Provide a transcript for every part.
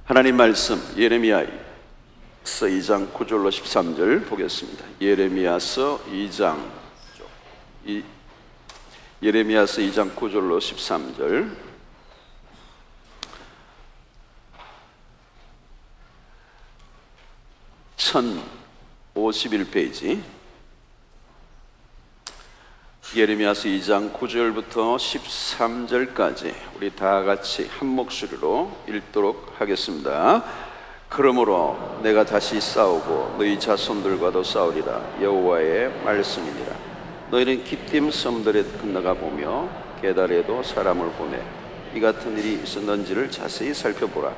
하나님 말씀 예레미야서 2장 9절로 13절 보겠습니다. 예레미야서 2장 9절로 13절. (1051페이지) 예레미야서 2장 9절부터 13절까지 우리 다 같이 한 목소리로 읽도록 하겠습니다. 그러므로 내가 다시 싸우고 너희 자손들과도 싸우리라. 여호와의 말씀이니라. 너희는 기띔 섬들에 건너가 보며 게달에도 사람을 보내 이 같은 일이 있었는지를 자세히 살펴보라.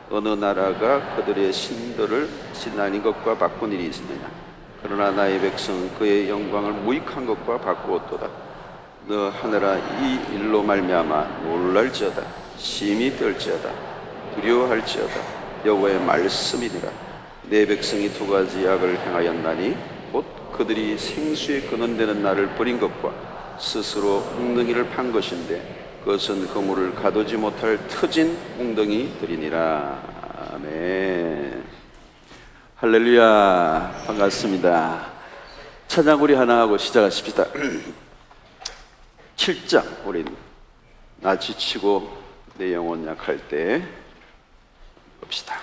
어느 나라가 그들의 신들을 신나는 것과 바꾼 일이 있느냐? 그러나 나의 백성은 그의 영광을 무익한 것과 바꾸었도다. 너 하늘아, 이 일로 말미암아 놀랄지어다. 심히 떨지어다. 두려워할지어다. 여호와의 말씀이니라. 내 백성이 두 가지 악을 행하였나니 곧 그들이 생수에 근원되는 나를 버린 것과 스스로 웅덩이를 판 것인데 그것은 그물을 가두지 못할 터진 웅덩이들이니라. 아멘. 할렐루야. 반갑습니다. 찬양 우리 하나 하고 시작하십시다. 7장 우리 나 지치고 내 영혼 약할 때 봅시다.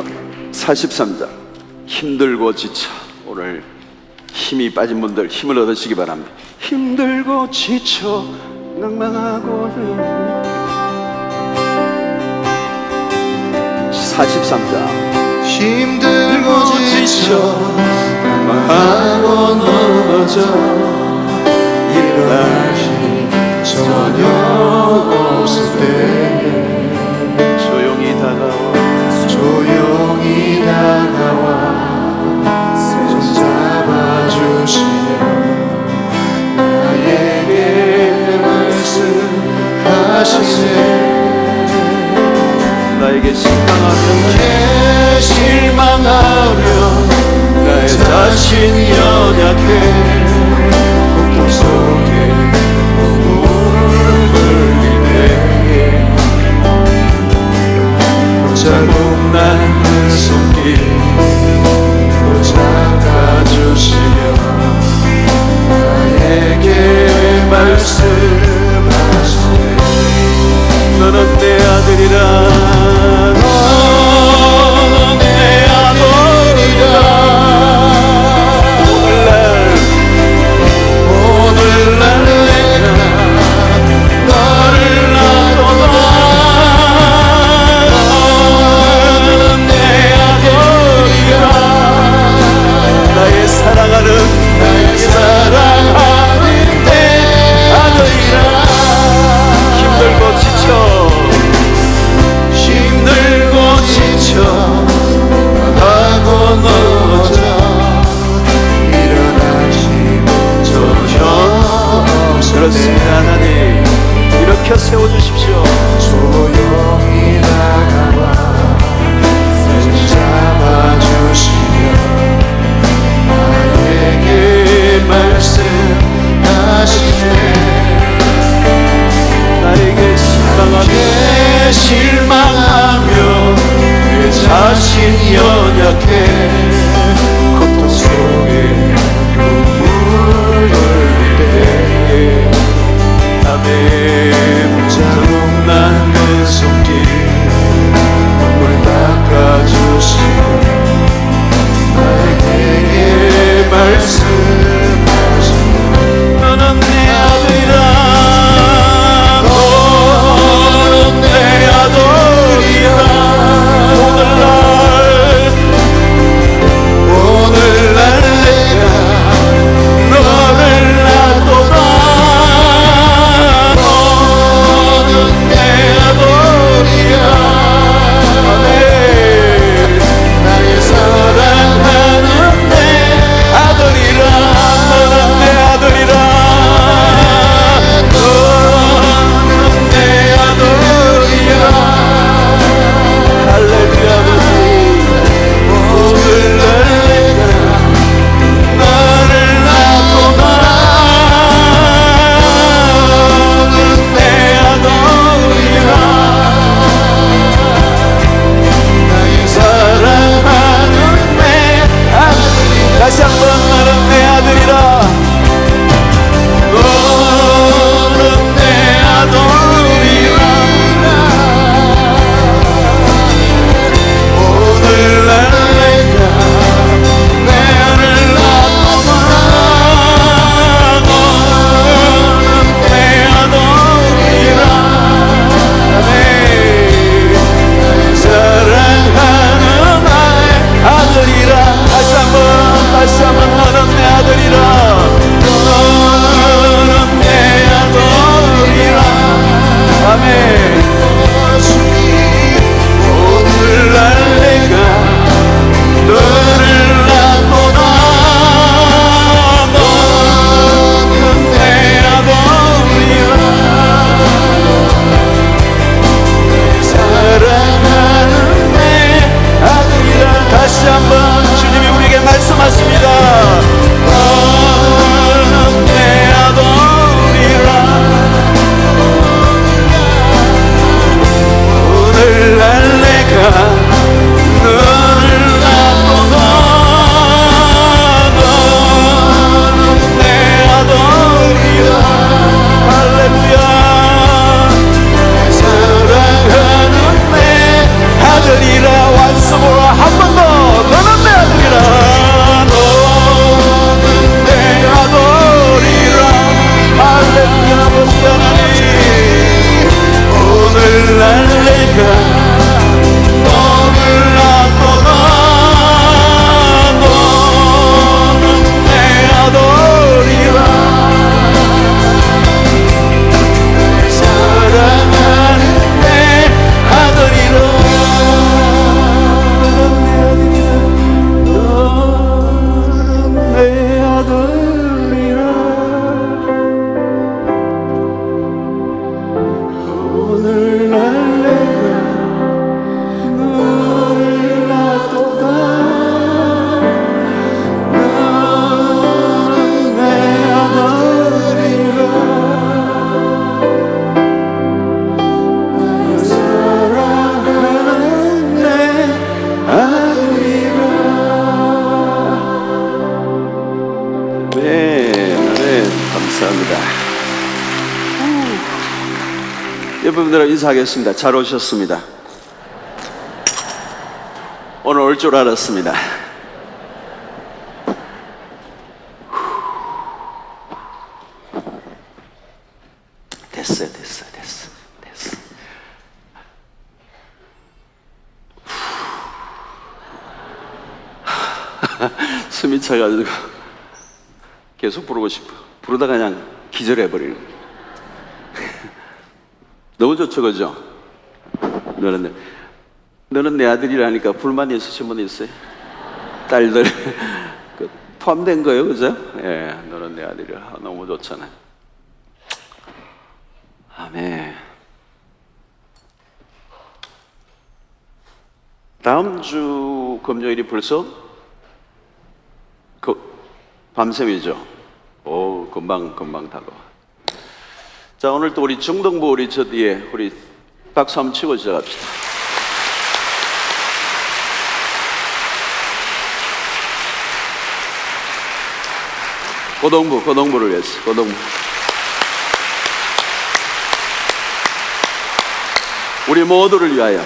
그렇죠. 43장 힘들고 지쳐. 오늘 힘이 빠진 분들 힘을 얻으시기 바랍니다. 힘들고 지쳐 낭망하고는 43장 힘들고 지쳐 낭망하고 넘어져 일어나기 전혀 없을 때 조용히 다가와 손 잡아주시며 나에게 말씀하시네. 나에게 실망하며 나의 자신 연약해 고통 속에 눈물을 흘릴 때에 자국 난 손길 잡아주시며 나에게 말씀하시네. 너는 내 아들이라. 너는 내 아들이라. 오늘날 내가 너를 놔둬도 너는 내 아들이라. 나의 사랑하는 내 아들이라. 힘들고 지쳐 하고 넘어져 일어나지 전혀 그렇습니다. 하나님 일으켜 세워주십시오. 조용히 다가와 손 잡아주시며 나에게 말씀하시네. 나에게 실망하며 내 자신 연약해 고통 속에 눈물 흘릴 때에 아멘. 자국 난 내 손길 여러분들하고 인사하겠습니다. 잘 오셨습니다. 오늘 올 줄 알았습니다. 됐어요. 숨이 차가지고 계속 부르고 싶어. 부르다가 그냥 기절해버리는. 너무 좋죠, 그죠? 너는 내 아들이라니까 불만이 있으신 분 있어요? 딸들 포함된 거예요, 그죠? 예, 너는 내 아들이라. 너무 좋잖아요. 아멘. 다음 주 금요일이 벌써 밤샘이죠. 오, 금방 다가와. 자, 오늘 또 우리 중동부 우리 저 뒤에 우리 박수 한번 치고 시작합시다. 고동부를 위해서, 고동부. 우리 모두를 위하여.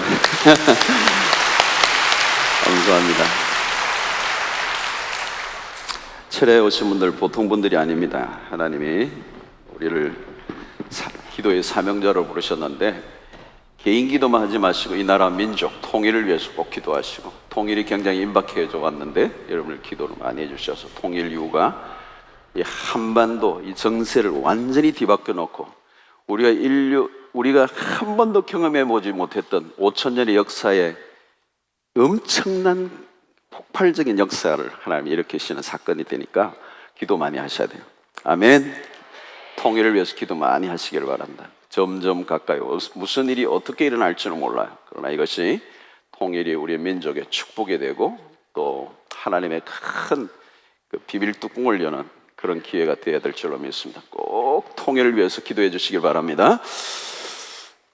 감사합니다. 철회에 오신 분들 보통 분들이 아닙니다. 하나님이 우리를 기도의 사명자로 부르셨는데 개인 기도만 하지 마시고 이 나라 민족 통일을 위해서 꼭 기도하시고, 통일이 굉장히 임박해져 왔는데 여러분들 기도를 많이 해주셔서 통일 이후가 이 한반도 이 정세를 완전히 뒤바꿔 놓고 우리가 한 번도 경험해 보지 못했던 5,000년의 역사에 엄청난 폭발적인 역사를 하나님이 일으키시는 사건이 되니까 기도 많이 하셔야 돼요. 아멘. 통일을 위해서 기도 많이 하시기를 바랍니다. 점점 가까이 무슨 일이 어떻게 일어날지는 몰라요. 그러나 이것이 통일이 우리의 민족의 축복이 되고 또 하나님의 큰 그 비밀 뚜껑을 여는 그런 기회가 되어야 될 줄로 믿습니다. 꼭 통일을 위해서 기도해 주시길 바랍니다.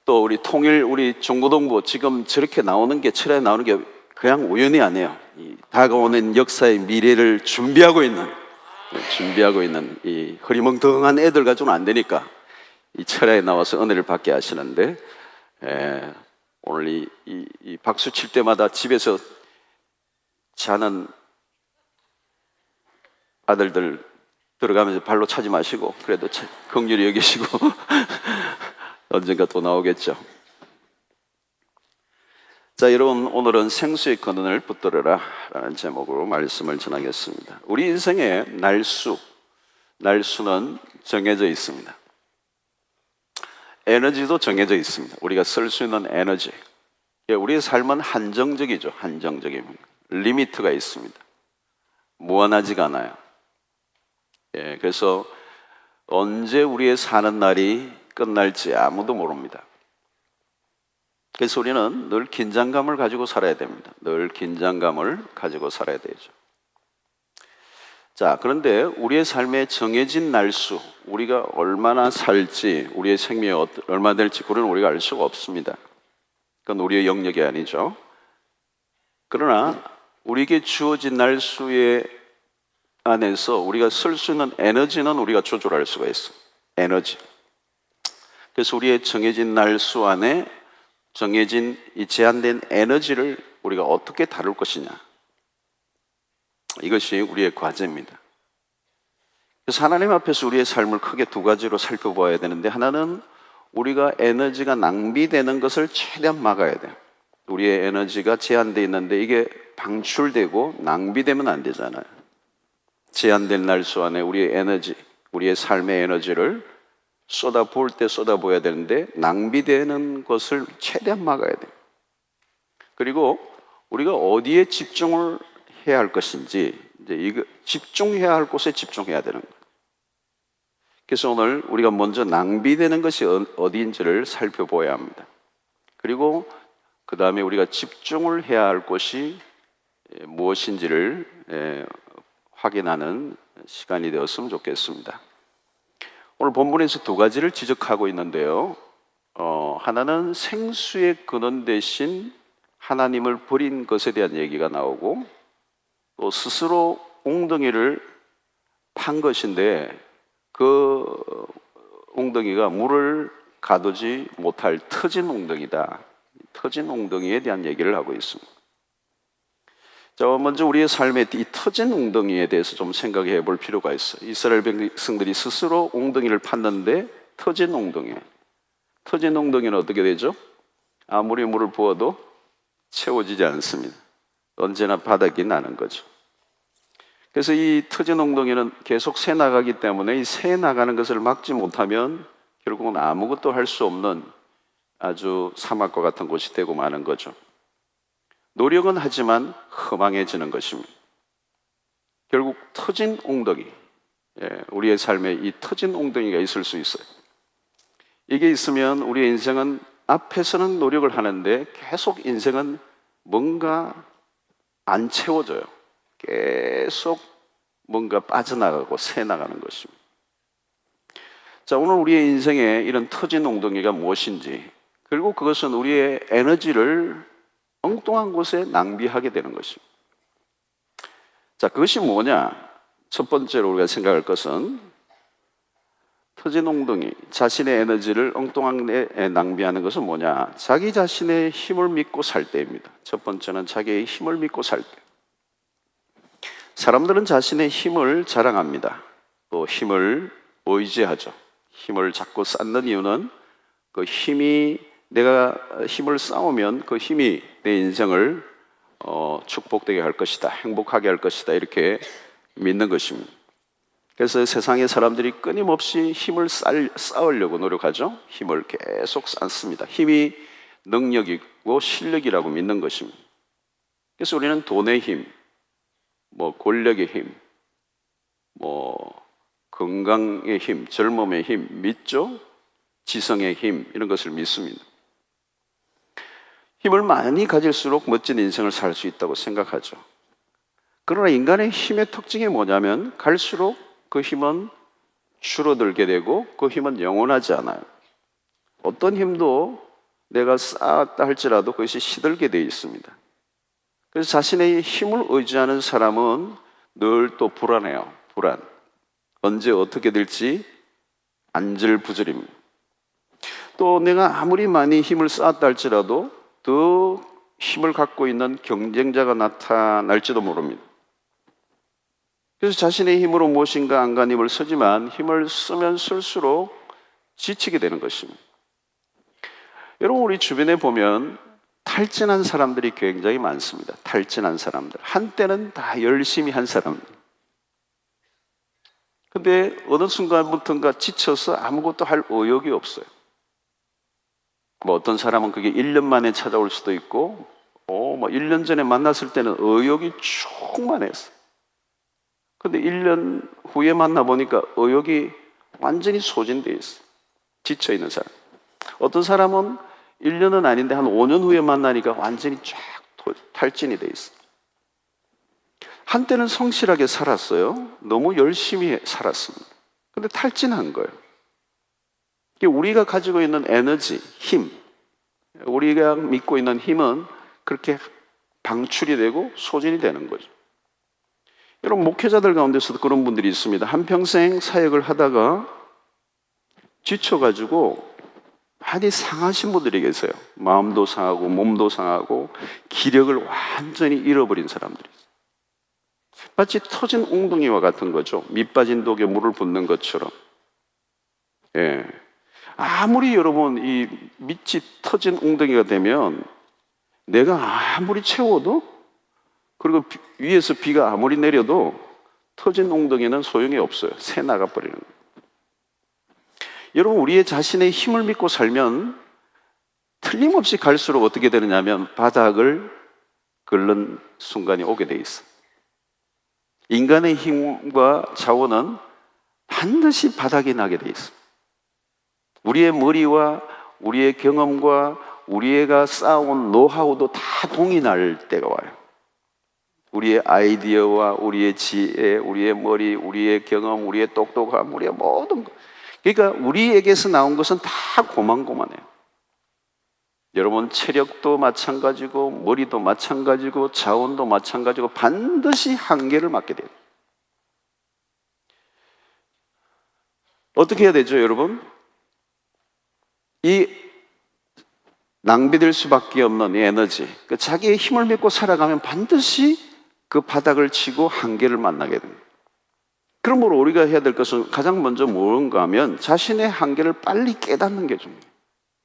또 우리 통일, 우리 중고동부 지금 저렇게 나오는 게, 철회에 나오는 게 그냥 우연이 아니에요. 이 다가오는 역사의 미래를 준비하고 있는 이 흐리멍텅한 애들 가지고는 안 되니까 이 철야에 나와서 은혜를 받게 하시는데, 오늘 이 박수 칠 때마다 집에서 자는 아들들 들어가면서 발로 차지 마시고 그래도 긍휼히 여기시고 언젠가 또 나오겠죠. 자, 여러분, 오늘은 생수의 근원을 붙들어라 라는 제목으로 말씀을 전하겠습니다. 우리 인생의 날수는 정해져 있습니다. 에너지도 정해져 있습니다. 우리가 쓸 수 있는 에너지. 우리의 삶은 한정적이죠. 한정적입니다. 리미트가 있습니다. 무한하지가 않아요. 그래서 언제 우리의 사는 날이 끝날지 아무도 모릅니다. 그래서 우리는 늘 긴장감을 가지고 살아야 됩니다. 늘 긴장감을 가지고 살아야 되죠. 자, 그런데 우리의 삶에 정해진 날수, 우리가 얼마나 살지, 우리의 생명이 얼마 될지 그건 우리가 알 수가 없습니다. 그건 우리의 영역이 아니죠. 그러나 우리에게 주어진 날수의 안에서 우리가 쓸 수 있는 에너지는 우리가 조절할 수가 있어요. 에너지. 그래서 우리의 정해진 날수 안에 정해진 이 제한된 에너지를 우리가 어떻게 다룰 것이냐, 이것이 우리의 과제입니다. 그래서 하나님 앞에서 우리의 삶을 크게 두 가지로 살펴보아야 되는데, 하나는 우리가 에너지가 낭비되는 것을 최대한 막아야 돼요. 우리의 에너지가 제한되어 있는데 이게 방출되고 낭비되면 안 되잖아요. 제한된 날수 안에 우리의 에너지, 우리의 삶의 에너지를 쏟아부을 때 쏟아부어야 되는데 낭비되는 것을 최대한 막아야 돼요. 그리고 우리가 어디에 집중을 해야 할 것인지, 이제 이거 집중해야 할 곳에 집중해야 되는 거예요. 그래서 오늘 우리가 먼저 낭비되는 것이 어디인지를 살펴보아야 합니다. 그리고 그 다음에 우리가 집중을 해야 할 곳이 무엇인지를 확인하는 시간이 되었으면 좋겠습니다. 오늘 본문에서 두 가지를 지적하고 있는데요. 하나는 생수의 근원 대신 하나님을 버린 것에 대한 얘기가 나오고, 또 스스로 웅덩이를 판 것인데 그 웅덩이가 물을 가두지 못할 터진 웅덩이다. 터진 웅덩이에 대한 얘기를 하고 있습니다. 자, 먼저 우리의 삶의 이 터진 웅덩이에 대해서 좀 생각해 볼 필요가 있어요. 이스라엘 백성들이 스스로 웅덩이를 팠는데 터진 웅덩이. 터진 웅덩이는 어떻게 되죠? 아무리 물을 부어도 채워지지 않습니다. 언제나 바닥이 나는 거죠. 그래서 이 터진 웅덩이는 계속 새 나가기 때문에 이 새 나가는 것을 막지 못하면 결국은 아무것도 할 수 없는 아주 사막과 같은 곳이 되고 마는 거죠. 노력은 하지만 허망해지는 것입니다. 결국 터진 웅덩이, 우리의 삶에 이 터진 웅덩이가 있을 수 있어요. 이게 있으면 우리의 인생은 앞에서는 노력을 하는데 계속 인생은 뭔가 안 채워져요. 계속 뭔가 빠져나가고 새나가는 것입니다. 자, 오늘 우리의 인생에 이런 터진 웅덩이가 무엇인지, 그리고 그것은 우리의 에너지를 엉뚱한 곳에 낭비하게 되는 것입니다. 자, 그것이 뭐냐? 첫 번째로 우리가 생각할 것은 터진 웅덩이, 자신의 에너지를 엉뚱한 데 낭비하는 것은 뭐냐? 자기 자신의 힘을 믿고 살 때입니다. 첫 번째는 자기의 힘을 믿고 살 때. 사람들은 자신의 힘을 자랑합니다. 또 힘을 의지하죠. 힘을 자꾸 쌓는 이유는 그 힘이, 내가 힘을 쌓으면 그 힘이 내 인생을 축복되게 할 것이다, 행복하게 할 것이다, 이렇게 믿는 것입니다. 그래서 세상의 사람들이 끊임없이 힘을 쌓으려고 노력하죠. 힘을 계속 쌓습니다. 힘이 능력이고 실력이라고 믿는 것입니다. 그래서 우리는 돈의 힘, 권력의 힘, 건강의 힘, 젊음의 힘 믿죠? 지성의 힘, 이런 것을 믿습니다. 힘을 많이 가질수록 멋진 인생을 살 수 있다고 생각하죠. 그러나 인간의 힘의 특징이 뭐냐면 갈수록 그 힘은 줄어들게 되고 그 힘은 영원하지 않아요. 어떤 힘도 내가 쌓았다 할지라도 그것이 시들게 되어 있습니다. 그래서 자신의 힘을 의지하는 사람은 늘 또 불안해요. 불안. 언제 어떻게 될지 안절부절입니다. 또 내가 아무리 많이 힘을 쌓았다 할지라도 더 힘을 갖고 있는 경쟁자가 나타날지도 모릅니다. 그래서 자신의 힘으로 무엇인가 안간힘을 쓰지만 힘을 쓰면 쓸수록 지치게 되는 것입니다. 여러분, 우리 주변에 보면 탈진한 사람들이 굉장히 많습니다. 탈진한 사람들. 한때는 다 열심히 한 사람들. 근데 어느 순간부터인가 지쳐서 아무것도 할 의욕이 없어요. 어떤 사람은 그게 1년 만에 찾아올 수도 있고, 1년 전에 만났을 때는 의욕이 충만했어요. 근데 1년 후에 만나보니까 의욕이 완전히 소진되어 있어요. 지쳐있는 사람. 어떤 사람은 1년은 아닌데 한 5년 후에 만나니까 완전히 쫙 탈진이 되어 있어요. 한때는 성실하게 살았어요. 너무 열심히 살았습니다. 근데 탈진한 거예요. 우리가 가지고 있는 에너지, 힘, 우리가 믿고 있는 힘은 그렇게 방출이 되고 소진이 되는 거죠. 여러분, 목회자들 가운데서도 그런 분들이 있습니다. 한평생 사역을 하다가 지쳐가지고 많이 상하신 분들이 계세요. 마음도 상하고 몸도 상하고 기력을 완전히 잃어버린 사람들이 있어요. 마치 터진 웅덩이와 같은 거죠. 밑 빠진 독에 물을 붓는 것처럼. 아무리 여러분 이 밑이 터진 웅덩이가 되면 내가 아무리 채워도, 그리고 위에서 비가 아무리 내려도 터진 웅덩이는 소용이 없어요. 새 나가버리는 거예요. 여러분, 우리의 자신의 힘을 믿고 살면 틀림없이 갈수록 어떻게 되느냐면 바닥을 긁는 순간이 오게 돼 있어요. 인간의 힘과 자원은 반드시 바닥이 나게 돼 있어요. 우리의 머리와 우리의 경험과 우리가 쌓아온 노하우도 다 동이 날 때가 와요. 우리의 아이디어와 우리의 지혜, 우리의 머리, 우리의 경험, 우리의 똑똑함, 우리의 모든 것. 그러니까 우리에게서 나온 것은 다 고만고만해요. 여러분, 체력도 마찬가지고 머리도 마찬가지고 자원도 마찬가지고 반드시 한계를 맞게 돼요. 어떻게 해야 되죠, 여러분? 이 낭비될 수밖에 없는 이 에너지, 그러니까 자기의 힘을 믿고 살아가면 반드시 그 바닥을 치고 한계를 만나게 됩니다. 그러므로 우리가 해야 될 것은 가장 먼저 뭔가 하면 자신의 한계를 빨리 깨닫는 게 중요해요.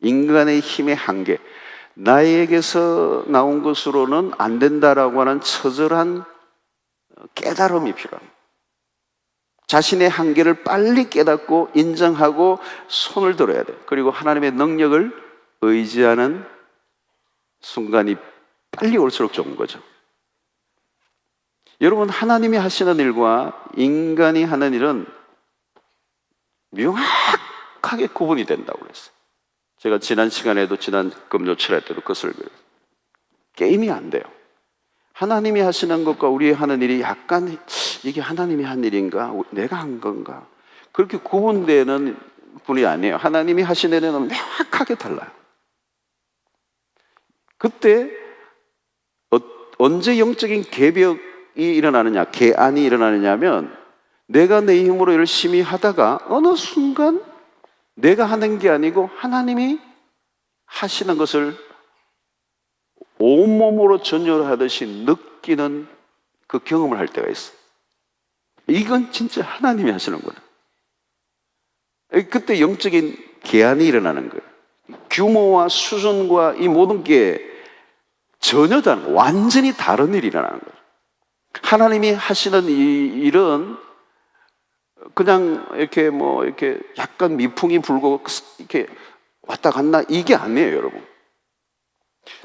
인간의 힘의 한계, 나에게서 나온 것으로는 안 된다라고 하는 처절한 깨달음이 필요합니다. 자신의 한계를 빨리 깨닫고 인정하고 손을 들어야 돼요. 그리고 하나님의 능력을 의지하는 순간이 빨리 올수록 좋은 거죠. 여러분, 하나님이 하시는 일과 인간이 하는 일은 명확하게 구분이 된다고 그랬어요. 제가 지난 시간에도 지난 금요철 때도 그 설교를 게임이 안 돼요. 하나님이 하시는 것과 우리 하는 일이 약간 이게 하나님이 한 일인가 내가 한 건가 그렇게 구분되는 분이 아니에요. 하나님이 하시는 일은 명확하게 달라요. 그때 언제 영적인 개벽이 일어나느냐, 개안이 일어나느냐 하면 내가 내 힘으로 열심히 하다가 어느 순간 내가 하는 게 아니고 하나님이 하시는 것을 온몸으로 전율하듯이 느끼는 그 경험을 할 때가 있어. 이건 진짜 하나님이 하시는 거야. 그때 영적인 개안이 일어나는 거예요. 규모와 수준과 이 모든 게 전혀 다른, 완전히 다른 일이 일어나는 거예요. 하나님이 하시는 이 일은 그냥 이렇게 약간 미풍이 불고 이렇게 왔다 갔나 이게 아니에요, 여러분.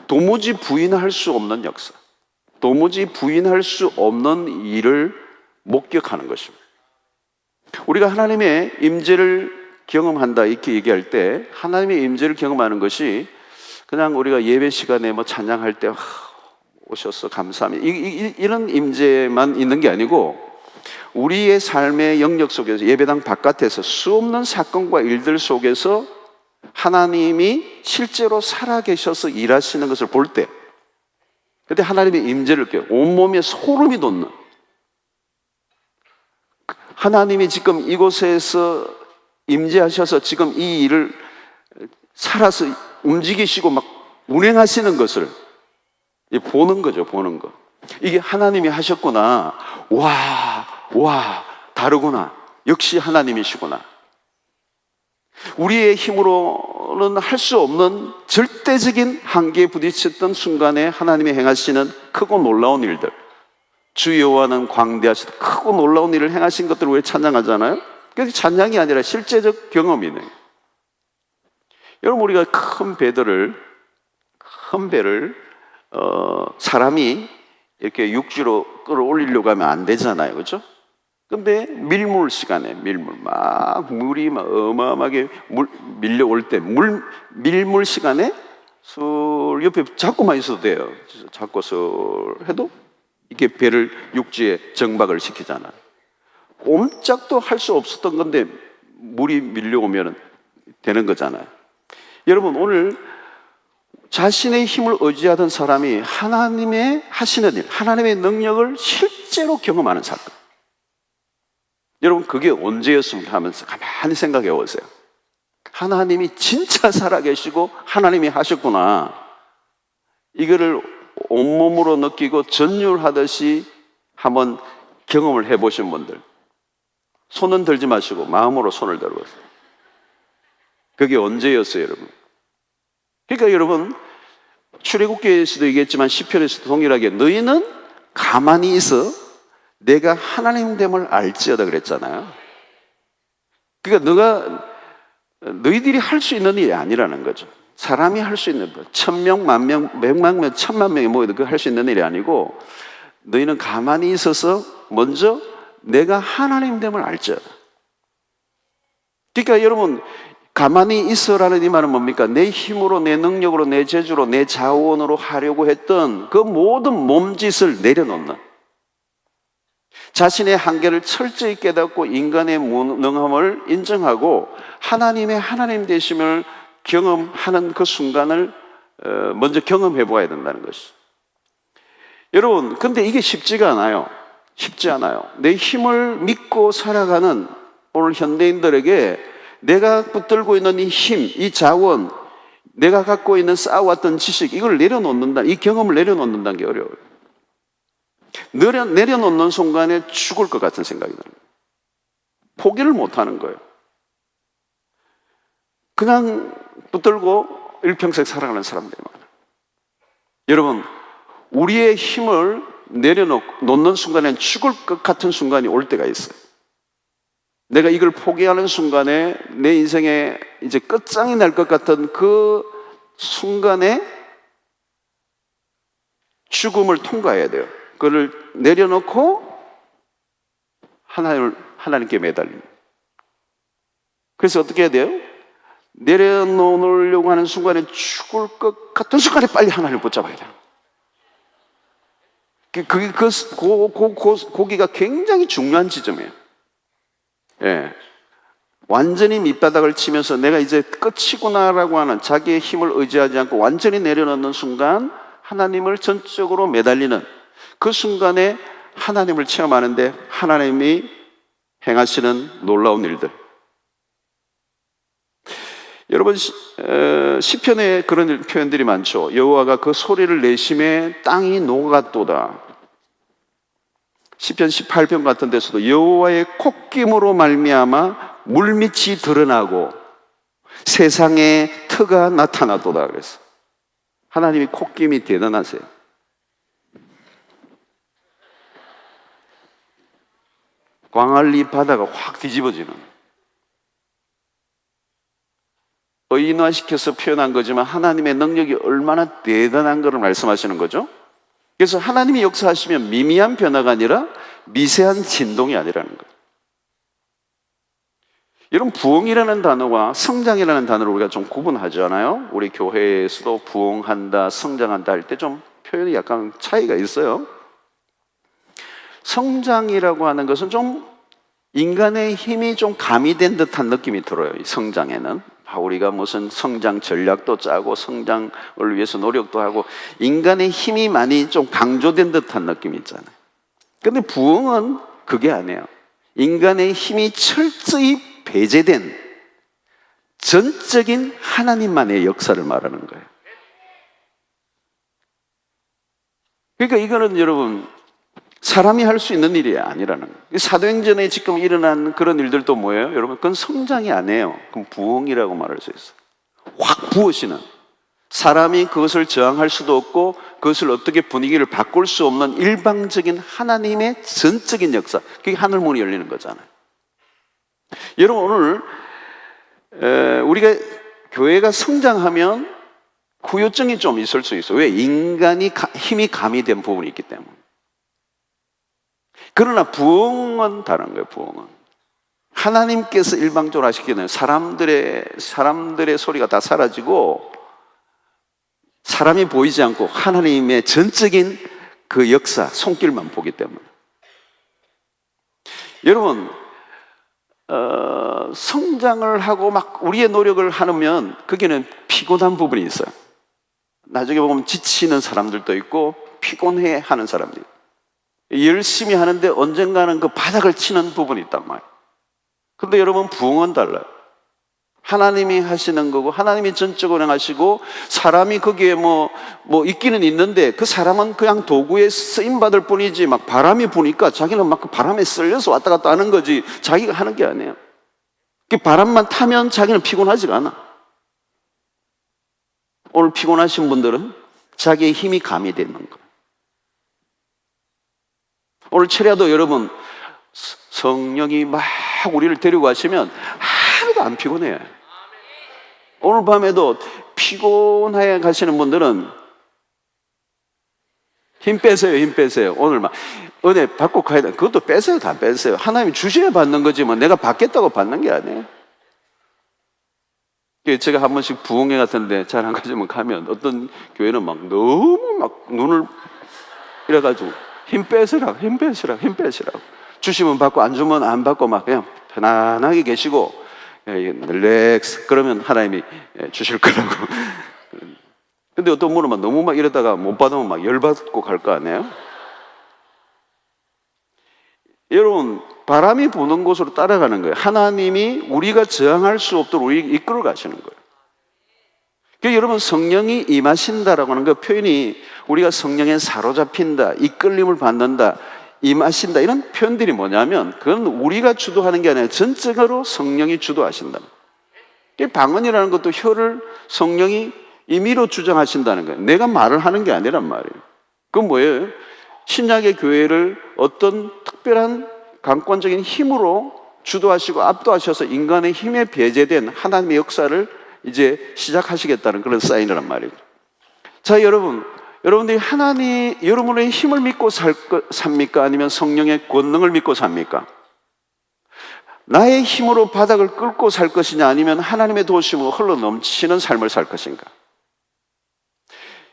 도무지 부인할 수 없는 역사, 도무지 부인할 수 없는 일을 목격하는 것입니다. 우리가 하나님의 임재를 경험한다 이렇게 얘기할 때 하나님의 임재를 경험하는 것이 그냥 우리가 예배 시간에 뭐 찬양할 때 오셔서 감사합니다 이런 임재만 있는 게 아니고 우리의 삶의 영역 속에서 예배당 바깥에서 수없는 사건과 일들 속에서 하나님이 실제로 살아계셔서 일하시는 것을 볼 때 그때 하나님의 임재를 껴요. 온몸에 소름이 돋는 하나님이 지금 이곳에서 임재하셔서 지금 이 일을 살아서 움직이시고 막 운행하시는 것을 보는 거죠. 보는 거. 이게 하나님이 하셨구나. 와, 다르구나. 역시 하나님이시구나. 우리의 힘으로는 할 수 없는 절대적인 한계에 부딪혔던 순간에 하나님이 행하시는 크고 놀라운 일들, 주 여호와는 광대하시다 크고 놀라운 일을 행하신 것들을 왜 찬양하잖아요? 그게 찬양이 아니라 실제적 경험이네. 여러분, 우리가 큰 배를 사람이 이렇게 육지로 끌어올리려고 하면 안 되잖아요, 그렇죠? 근데 밀물 시간에 물이 막 어마어마하게 밀려올 때 밀물 시간에 술 옆에 잡고만 있어도 돼요. 잡고서 해도 이게 배를 육지에 정박을 시키잖아요. 꼼짝도 할 수 없었던 건데 물이 밀려오면 되는 거잖아요. 여러분, 오늘 자신의 힘을 의지하던 사람이 하나님의 하시는 일, 하나님의 능력을 실제로 경험하는 사건. 여러분, 그게 언제였습니까 하면서 가만히 생각해 보세요. 하나님이 진짜 살아계시고 하나님이 하셨구나. 이거를 온몸으로 느끼고 전율하듯이 한번 경험을 해보신 분들, 손은 들지 마시고 마음으로 손을 들어보세요. 그게 언제였어요, 여러분? 그러니까 여러분, 출애굽기에서도 얘기했지만 시편에서도 동일하게 너희는 가만히 있어 내가 하나님됨을 알지어다 그랬잖아요. 그러니까 너희들이 할 수 있는 일이 아니라는 거죠. 사람이 할 수 있는 것, 1000명, 10,000명, 100만 명, 10,000만 명이 모여도 그거 할 수 있는 일이 아니고 너희는 가만히 있어서 먼저 내가 하나님됨을 알지어다. 그러니까 여러분, 가만히 있어라는 이 말은 뭡니까? 내 힘으로, 내 능력으로, 내 재주로, 내 자원으로 하려고 했던 그 모든 몸짓을 내려놓는, 자신의 한계를 철저히 깨닫고 인간의 무능함을 인정하고 하나님의 하나님 되심을 경험하는 그 순간을 먼저 경험해 보아야 된다는 것이죠. 여러분, 근데 이게 쉽지가 않아요. 쉽지 않아요. 내 힘을 믿고 살아가는 오늘 현대인들에게 내가 붙들고 있는 이 힘, 이 자원, 내가 갖고 있는 쌓아왔던 지식, 이걸 내려놓는다, 이 경험을 내려놓는다는 게 어려워요. 내려놓는 순간에 죽을 것 같은 생각이 들어요. 포기를 못 하는 거예요. 그냥 붙들고 일평생 살아가는 사람들이 많아요. 여러분, 우리의 힘을 내려놓는 순간에 죽을 것 같은 순간이 올 때가 있어요. 내가 이걸 포기하는 순간에 내 인생에 이제 끝장이 날 것 같은 그 순간에 죽음을 통과해야 돼요. 그걸 내려놓고 하나님께 매달립니다. 그래서 어떻게 해야 돼요? 내려놓으려고 하는 순간에 죽을 것 같은 순간에 빨리 하나님을 붙잡아야 돼요. 거기가 굉장히 중요한 지점이에요. 예. 완전히 밑바닥을 치면서 내가 이제 끝이구나라고 하는 자기의 힘을 의지하지 않고 완전히 내려놓는 순간 하나님을 전적으로 매달리는 그 순간에 하나님을 체험하는데 하나님이 행하시는 놀라운 일들. 여러분, 시편에 그런 표현들이 많죠. 여호와가 그 소리를 내심에 땅이 녹았도다. 시편 18편 같은 데서도 여호와의 콧김으로 말미암아 물밑이 드러나고 세상에 터가 나타나도다 그랬어. 하나님이 콧김이 대단하세요. 광안리 바다가 확 뒤집어지는, 의인화시켜서 표현한 거지만 하나님의 능력이 얼마나 대단한 것을 말씀하시는 거죠. 그래서 하나님이 역사하시면 미미한 변화가 아니라 미세한 진동이 아니라는 거예요. 여러분, 부흥이라는 단어와 성장이라는 단어를 우리가 좀 구분하잖아요. 우리 교회에서도 부흥한다, 성장한다 할 때 좀 표현이 약간 차이가 있어요. 성장이라고 하는 것은 좀 인간의 힘이 좀 가미된 듯한 느낌이 들어요. 이 성장에는 우리가 무슨 성장 전략도 짜고 성장을 위해서 노력도 하고 인간의 힘이 많이 좀 강조된 듯한 느낌이 있잖아요. 그런데 부흥은 그게 아니에요. 인간의 힘이 철저히 배제된 전적인 하나님만의 역사를 말하는 거예요. 그러니까 이거는 여러분 사람이 할 수 있는 일이 아니라는 거예요. 사도행전에 지금 일어난 그런 일들도 뭐예요? 여러분, 그건 성장이 아니에요. 그건 부흥이라고 말할 수 있어요. 확 부으시는, 사람이 그것을 저항할 수도 없고 그것을 어떻게 분위기를 바꿀 수 없는 일방적인 하나님의 전적인 역사, 그게 하늘문이 열리는 거잖아요. 여러분, 오늘 우리가 교회가 성장하면 후유증이 좀 있을 수 있어요. 왜? 인간이 힘이 가미된 부분이 있기 때문에. 그러나 부흥은 다른 거예요. 부흥은 하나님께서 일방적으로 하시기는 사람들의 소리가 다 사라지고 사람이 보이지 않고 하나님의 전적인 그 역사, 손길만 보기 때문에. 여러분, 성장을 하고 막 우리의 노력을 하면 거기는 피곤한 부분이 있어요. 나중에 보면 지치는 사람들도 있고 피곤해 하는 사람들이 있고, 열심히 하는데 언젠가는 그 바닥을 치는 부분이 있단 말이에요. 그런데 여러분, 부흥은 달라요. 하나님이 하시는 거고 하나님이 전적으로 행하시고 사람이 거기에 뭐 있기는 있는데 그 사람은 그냥 도구에 쓰임받을 뿐이지 막 바람이 부니까 자기는 막 그 바람에 쓸려서 왔다 갔다 하는 거지 자기가 하는 게 아니에요. 그 바람만 타면 자기는 피곤하지가 않아. 오늘 피곤하신 분들은 자기의 힘이 가미되는 거예요. 오늘 철야도 여러분 성령이 막 우리를 데리고 가시면 하나도 안 피곤해요. 오늘 밤에도 피곤해 가시는 분들은 힘 빼세요. 힘 빼세요. 오늘 막 은혜 받고 가야 돼. 그것도 빼세요. 다 빼세요. 하나님이 주셔야 받는 거지만 내가 받겠다고 받는 게 아니에요. 제가 한 번씩 부흥회 같은데 잘 안 가지면 가면 어떤 교회는 막 너무 막 눈을 이래가지고 힘 빼시라고, 힘 빼시라고, 힘 빼시라고. 주시면 받고 안 주면 안 받고 막 그냥 편안하게 계시고 릴렉스 그러면 하나님이 주실 거라고. 근데 어떤 분은 막 너무 막 이러다가 못 받으면 막 열받고 갈 거 아니에요? 여러분, 바람이 부는 곳으로 따라가는 거예요. 하나님이 우리가 저항할 수 없도록 우리 이끌어 가시는 거예요. 그러니까 여러분, 성령이 임하신다라고 하는 그 표현이 우리가 성령에 사로잡힌다, 이끌림을 받는다, 임하신다, 이런 표현들이 뭐냐면 그건 우리가 주도하는 게 아니라 전적으로 성령이 주도하신다. 방언이라는 것도 혀를 성령이 임의로 주장하신다는 거예요. 내가 말을 하는 게 아니란 말이에요. 그건 뭐예요? 신약의 교회를 어떤 특별한 강권적인 힘으로 주도하시고 압도하셔서 인간의 힘에 배제된 하나님의 역사를 이제 시작하시겠다는 그런 사인이란 말이죠. 자, 여러분들이 여러분의 힘을 믿고 삽니까? 아니면 성령의 권능을 믿고 삽니까? 나의 힘으로 바닥을 긁고 살 것이냐, 아니면 하나님의 도우심으로 흘러 넘치는 삶을 살 것인가?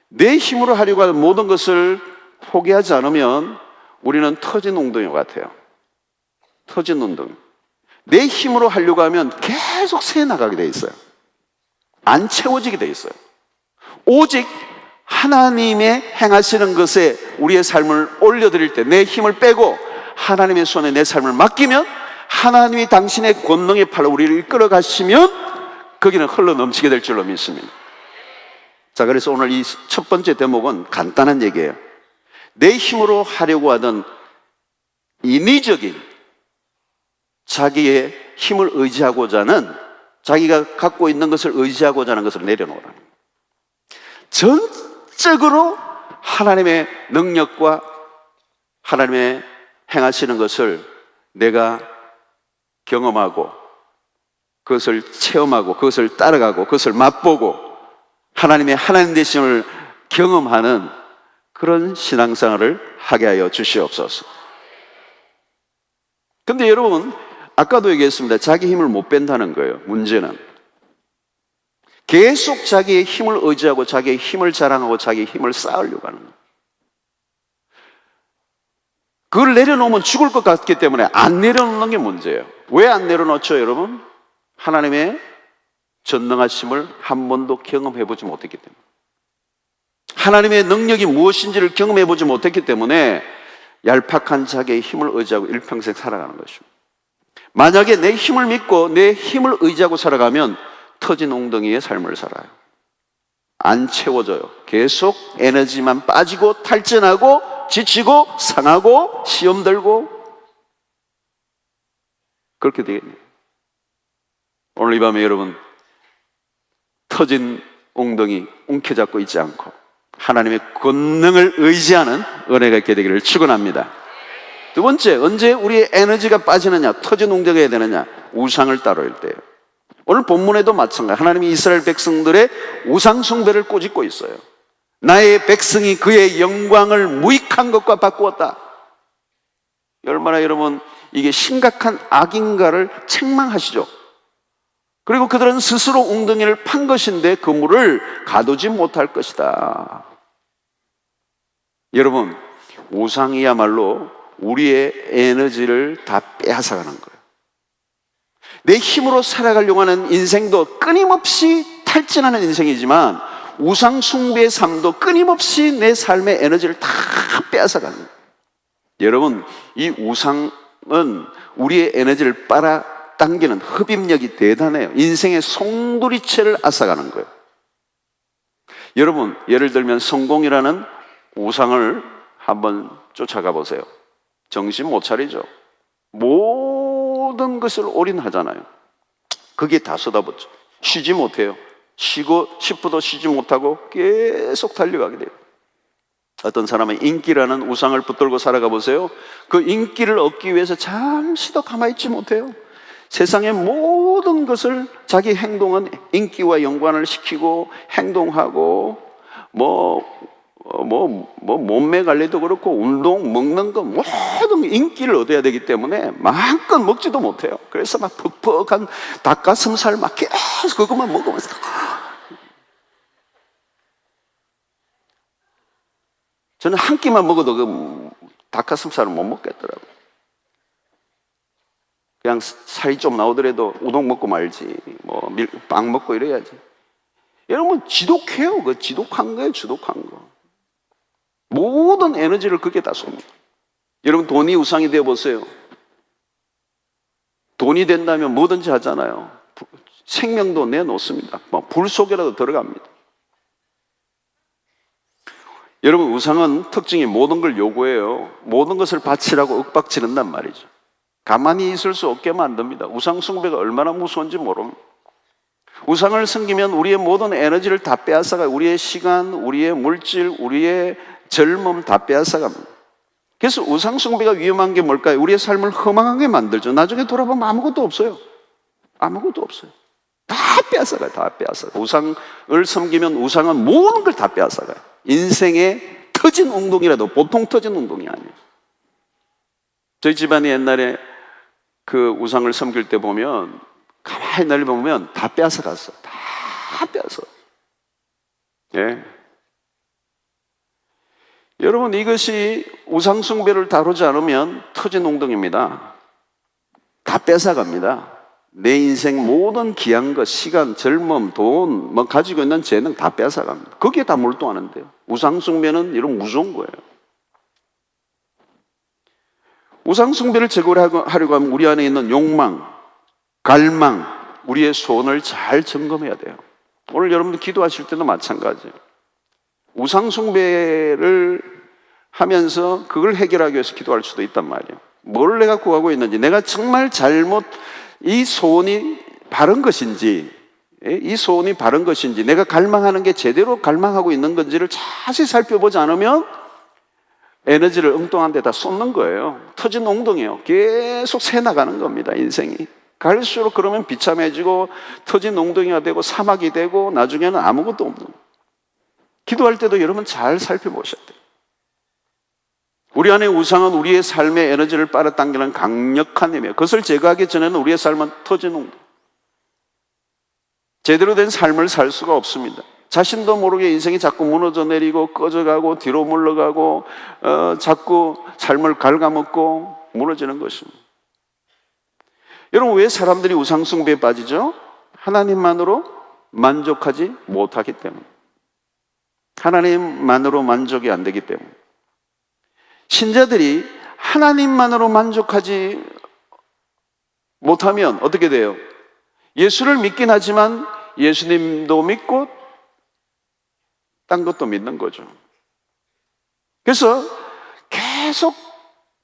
내 힘으로 하려고 하는 모든 것을 포기하지 않으면 우리는 터진 웅덩이 같아요. 터진 웅덩이. 내 힘으로 하려고 하면 계속 새나가게 돼 있어요. 안 채워지게 돼 있어요. 오직 하나님의 행하시는 것에 우리의 삶을 올려드릴 때, 내 힘을 빼고 하나님의 손에 내 삶을 맡기면, 하나님이 당신의 권능의 팔로 우리를 이끌어 가시면 거기는 흘러 넘치게 될 줄로 믿습니다. 자, 그래서 오늘 이 첫 번째 대목은 간단한 얘기예요. 내 힘으로 하려고 하던 인위적인 자기의 힘을 의지하고자 하는, 자기가 갖고 있는 것을 의지하고자 하는 것을 내려놓으라. 전적으로 하나님의 능력과 하나님의 행하시는 것을 내가 경험하고, 그것을 체험하고, 그것을 따라가고, 그것을 맛보고 하나님의 하나님 되심을 경험하는 그런 신앙생활을 하게 하여 주시옵소서. 근데 여러분, 아까도 얘기했습니다. 자기 힘을 못 뺀다는 거예요. 문제는 계속 자기의 힘을 의지하고 자기의 힘을 자랑하고 자기의 힘을 쌓으려고 하는 거예요. 그걸 내려놓으면 죽을 것 같기 때문에 안 내려놓는 게 문제예요. 왜 안 내려놓죠, 여러분? 하나님의 전능하심을 한 번도 경험해보지 못했기 때문에, 하나님의 능력이 무엇인지를 경험해보지 못했기 때문에 얄팍한 자기의 힘을 의지하고 일평생 살아가는 것입니다. 만약에 내 힘을 믿고 내 힘을 의지하고 살아가면 터진 웅덩이의 삶을 살아요. 안 채워져요. 계속 에너지만 빠지고 탈진하고 지치고 상하고 시험 들고 그렇게 되겠네요. 오늘 이 밤에 여러분, 터진 웅덩이 움켜잡고 있지 않고 하나님의 권능을 의지하는 은혜가 있게 되기를 축원합니다. 두 번째, 언제 우리의 에너지가 빠지느냐, 터진 웅덩이가 되느냐? 우상을 따를 때예요. 오늘 본문에도 마찬가지. 하나님이 이스라엘 백성들의 우상 숭배를 꼬집고 있어요. 나의 백성이 그의 영광을 무익한 것과 바꾸었다. 얼마나 여러분 이게 심각한 악인가를 책망하시죠. 그리고 그들은 스스로 웅덩이를 판 것인데 그 물을 가두지 못할 것이다. 여러분, 우상이야말로 우리의 에너지를 다 빼앗아가는 거예요. 내 힘으로 살아가려고 하는 인생도 끊임없이 탈진하는 인생이지만 우상 숭배의 삶도 끊임없이 내 삶의 에너지를 다 빼앗아가는 거예요. 여러분, 이 우상은 우리의 에너지를 빨아당기는 흡입력이 대단해요. 인생의 송두리째를 앗아가는 거예요. 여러분, 예를 들면 성공이라는 우상을 한번 쫓아가 보세요. 정신 못 차리죠. 모든 것을 올인하잖아요. 그게 다 쏟아붓죠. 쉬지 못해요. 쉬고 싶어도 쉬지 못하고 계속 달려가게 돼요. 어떤 사람은 인기라는 우상을 붙들고 살아가 보세요. 그 인기를 얻기 위해서 잠시도 가만히 있지 못해요. 세상의 모든 것을 자기 행동은 인기와 연관을 시키고 행동하고 몸매 관리도 그렇고 운동, 먹는 거 모든 인기를 얻어야 되기 때문에 마음껏 먹지도 못해요. 그래서 막 퍽퍽한 닭가슴살 막 계속 그것만 먹으면서 저는 한 끼만 먹어도 그 닭가슴살을 못 먹겠더라고요. 그냥 살이 좀 나오더라도 우동 먹고 말지, 빵 먹고 이래야지. 여러분, 지독해요. 그 지독한 거예요, 지독한 거. 모든 에너지를 그게 다 쏩니다. 여러분, 돈이 우상이 되어 보세요. 돈이 된다면 뭐든지 하잖아요. 생명도 내놓습니다. 불 속에라도 들어갑니다. 여러분, 우상은 특징이 모든 걸 요구해요. 모든 것을 바치라고 윽박지른단 말이죠. 가만히 있을 수 없게 만듭니다. 우상 숭배가 얼마나 무서운지 모릅니다. 우상을 섬기면 우리의 모든 에너지를 다 빼앗아가요. 우리의 시간, 우리의 물질, 우리의 젊음 다 빼앗아갑니다. 그래서 우상 숭배가 위험한 게 뭘까요? 우리의 삶을 허망하게 만들죠. 나중에 돌아보면 아무것도 없어요. 아무것도 없어요. 다 빼앗아가요. 다 빼앗아가요. 우상을 섬기면 우상은 모든 걸 다 빼앗아가요. 인생의 터진 웅덩이라도 보통 터진 웅덩이 아니에요. 저희 집안이 옛날에 그 우상을 섬길 때 보면 가만히 날 보면 다 빼앗아갔어. 다 빼앗아. 예. 여러분, 이것이 우상 숭배를 다루지 않으면 터진 웅덩이입니다. 다 뺏어갑니다. 내 인생 모든 귀한 것, 시간, 젊음, 돈, 가지고 있는 재능 다 뺏어갑니다. 거기에 다 몰두하는데요. 우상 숭배는 이런 무서운 거예요. 우상 숭배를 제거하려고 하면 우리 안에 있는 욕망, 갈망, 우리의 소원을 잘 점검해야 돼요. 오늘 여러분들 기도하실 때도 마찬가지예요. 우상 숭배를 하면서 그걸 해결하기 위해서 기도할 수도 있단 말이에요. 뭘 내가 구하고 있는지, 내가 정말 이 소원이 바른 것인지, 이 소원이 바른 것인지, 내가 갈망하는 게 제대로 갈망하고 있는 건지를 자세히 살펴보지 않으면 에너지를 엉뚱한 데다 쏟는 거예요. 터진 웅덩이요. 계속 새나가는 겁니다, 인생이. 갈수록 그러면 비참해지고 터진 웅덩이가 되고 사막이 되고 나중에는 아무것도 없는 거예요. 기도할 때도 여러분 잘 살펴보셔야 돼요. 우리 안에 우상은 우리의 삶의 에너지를 빨아당기는 강력한 힘이에요. 그것을 제거하기 전에는 우리의 삶은 터진 웅덩이. 제대로 된 삶을 살 수가 없습니다. 자신도 모르게 인생이 자꾸 무너져 내리고 꺼져가고 뒤로 물러가고 자꾸 삶을 갉아먹고 무너지는 것입니다. 여러분, 왜 사람들이 우상 숭배에 빠지죠? 하나님만으로 만족하지 못하기 때문에. 하나님만으로 만족이 안 되기 때문에. 신자들이 하나님만으로 만족하지 못하면 어떻게 돼요? 예수를 믿긴 하지만 예수님도 믿고 딴 것도 믿는 거죠. 그래서 계속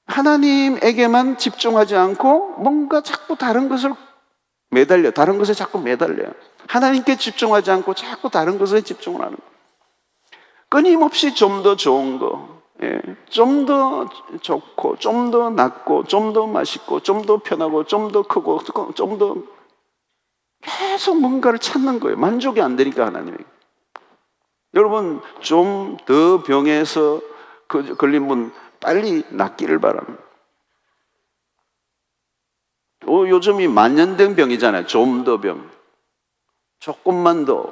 하나님에게만 집중하지 않고 뭔가 자꾸 다른 것에 자꾸 매달려요. 하나님께 집중하지 않고 자꾸 다른 것에 집중을 하는 거예요. 끊임없이 좀 더 좋은 거, 좀 더 좋고, 좀 더 낫고, 좀 더 맛있고, 좀 더 편하고, 좀 더 크고, 좀 더 계속 뭔가를 찾는 거예요. 만족이 안 되니까 하나님이. 여러분, 좀 더 병에서 걸린 분 빨리 낫기를 바랍니다. 요즘이 만년된 병이잖아요. 좀 더 병. 조금만 더,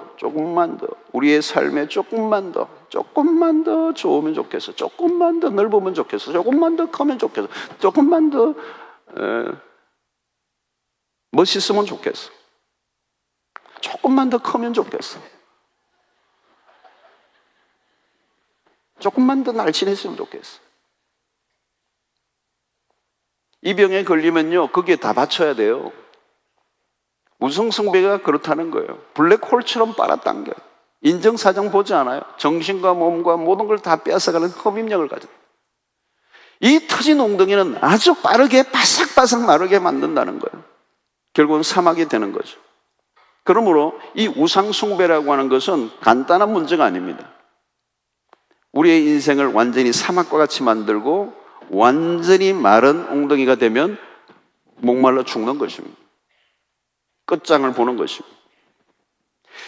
우리의 삶에 조금만 더 좋으면 좋겠어. 조금만 더 넓으면 좋겠어. 조금만 더 크면 좋겠어. 조금만 더 멋있으면 좋겠어. 조금만 더 크면 좋겠어. 조금만 더 날씬했으면 좋겠어. 이 병에 걸리면요, 거기에 다 바쳐야 돼요. 우상숭배가 그렇다는 거예요. 블랙홀처럼 빨아당겨요. 인정사정 보지 않아요. 정신과 몸과 모든 걸 다 빼앗아가는 흡입력을 가져요. 이 터진 웅덩이는 아주 빠르게 바삭바삭 마르게 만든다는 거예요. 결국은 사막이 되는 거죠. 그러므로 이 우상숭배라고 하는 것은 간단한 문제가 아닙니다. 우리의 인생을 완전히 사막과 같이 만들고 완전히 마른 웅덩이가 되면 목말라 죽는 것입니다. 끝장을 보는 것입니다.